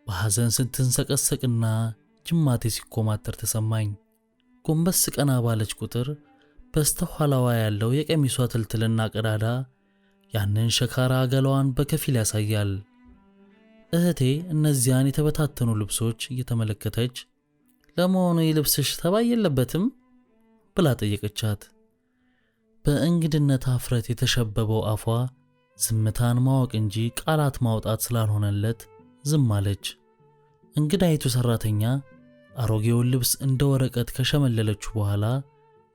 በሐዘን ስትንሰቀሰቅና ጅማቴ ሲኮማተር ተሰማኝ። ጎንበስ ቀና ባለች ቁጥር በስተኋላዋ ያለው የቀሚሷ ትልትልና ቀዳዳ ያንን ሸካራ ገላዋን በከፊል ያሳያል። እህቴ እነዚያን የተበታተኑ ልብሶች እየተመለከተች ለመሆኑ የልብስሽ ተባይ የለበትም ብላ ጠየቀቻት። በእንግድነት አፍረት የተሸበበው አፏ ዝምታን ማወቅ እንጂ ቃላት ማውጣት ስላልሆነለት ዝም አለች። እንግዳይቱ ሰራተኛ አሮጌውን ልብስ እንደ ወረቀት ከሸመለለችው በኋላ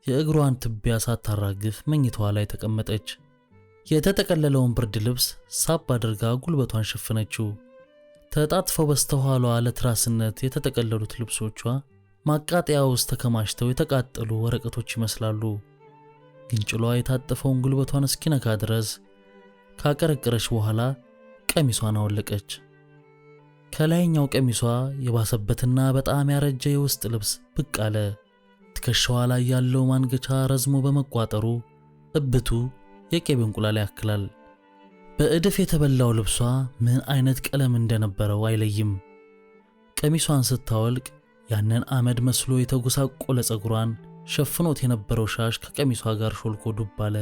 የእግሯን ትቢያ ሳታራግፍ መኝታዋ ላይ ተቀመጠች። የተጠቀለለውን ብርድ ልብስ ሳብ አድርጋ ጉልበቷን ሸፈነችው። ተጣጥፈው በስተኋላዋ ለትራስነት የተጠቀለሉት ልብሶቿ ማቃጠያ ውስጥ ተከማችተው የተቃጠሉ ወረቀቶች ይመስላሉ። ግንጭሏ የታጠፈውን ጉልበቷን እስኪነካ ድረስ ካቀረቀረች በኋላ ቀሚሷን አወለቀች። ከላይኛው ቀሚሷ የባሰበትና በጣም ያረጀ የውስጥ ልብስ ብቅ አለ። ትከሻዋ ላይ ያለው ማንገቻ ረዝሞ በመቋጠሩ እብቱ የቄብ እንቁላል ያክላል። በእድፍ የተበላው ልብሷ ምን አይነት ቀለም እንደነበረው አይለይም። ቀሚሷን ስታወልቅ ያንን አመድ መስሎ የተጎሳቆለ ጸጉሯን ሸፍኖት የነበረው ሻሽ ከቀሚሷ ጋር ሾልኮ ዱብ አለ።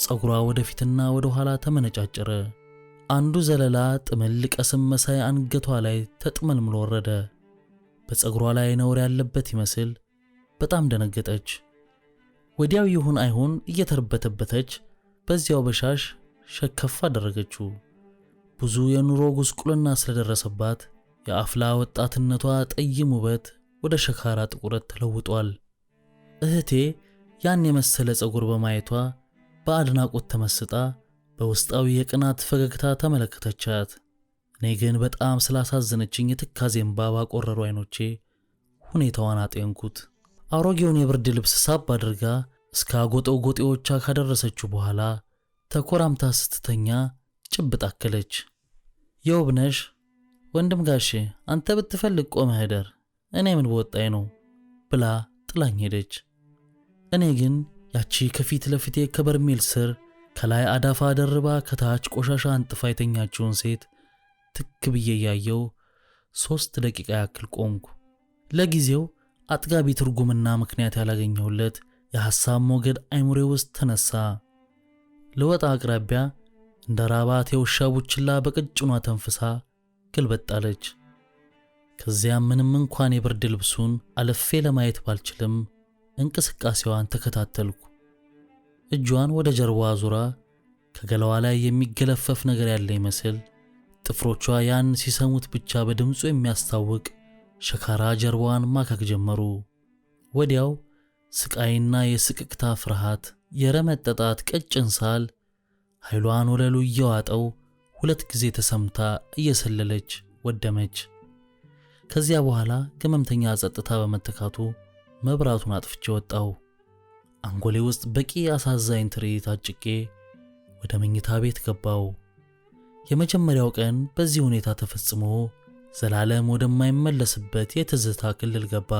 ጸጉሯ ወደፊትና ወደ ኋላ ተመነጫጨረ። አንዱ ዘለላ ጥምልቅ ቀስም መሳይ አንገቷ ላይ ተጥመልምሎ ወረደ። በፀጉሯ ላይ ነውር ያለበት ይመስል በጣም ደነገጠች። ወዲያው ይሁን አይሁን እየተርበተበተች በዚያው በሻሽ ሸከፍ አደረገችው። ብዙ የኑሮ ጉስቁልና ስለደረሰባት የአፍላ ወጣትነቷ ጠይም ውበት ወደ ሸካራ ጥቁረት ተለውጧል። እህቴ ያን የመሰለ ፀጉር በማየቷ በአድናቆት ተመስጣ በውስጣዊ የቅናት ፈገግታ ተመለከተቻት። እኔ ግን በጣም ስላሳዘነችኝ የትካዜ እንባ ባቆረሩ አይኖቼ ሁኔታዋን አጤንኩት። አሮጌውን የብርድ ልብስ ሳብ አድርጋ እስከ አጎጠው ጎጤዎቿ ካደረሰችው በኋላ ተኮራምታ ስትተኛ ጭብጥ አከለች። የውብነሽ ወንድም ጋሼ አንተ ብትፈልግ ቆመህ እደር፣ እኔ ምን በወጣኝ ነው ብላ ጥላኝ ሄደች። እኔ ግን ያቺ ከፊት ለፊቴ ከበርሜል ስር ከላይ አዳፋ ደርባ ከታች ቆሻሻ አንጥፋ የተኛችውን ሴት ትክ ብዬ ያየው 3 ደቂቃ ያክል ቆምኩ። ለጊዜው አጥጋቢ ትርጉምና ምክንያት ያላገኘሁለት የሐሳብ ሞገድ አይሙሬ ውስጥ ተነሳ። ለወጣ አቅራቢያ እንደ ራባት የውሻ ቡችላ በቅጭኗ ተንፍሳ ግልበጣለች። ከዚያም ምንም እንኳን የብርድ ልብሱን አለፌ ለማየት ባልችልም እንቅስቃሴዋን ተከታተልኩ። እጇን ወደ ጀርባዋ ዙራ ከገላዋ ላይ የሚገለፈፍ ነገር ያለ ይመስል ጥፍሮቿ ያን ሲሰሙት ብቻ በድምፁ የሚያስታውቅ ሸካራ ጀርባዋን ማከክ ጀመሩ። ወዲያው ስቃይና የስቅቅታ ፍርሃት የረመጠጣት ቀጭን ሳል ኃይሏን ወለሉ እየዋጠው 2 ጊዜ ተሰምታ እየሰለለች ወደመች። ከዚያ በኋላ ገመምተኛ ጸጥታ በመተካቱ መብራቱን አጥፍቼ ወጣው። አንጎሌ ውስጥ በቂ አሳዛኝ ትርኢት አጭቄ ወደ መኝታ ቤት ገባው። የመጀመሪያው ቀን በዚህ ሁኔታ ተፈጽሞ ዘላለም ወደማይመለስበት የትዝታ ክልል ገባ።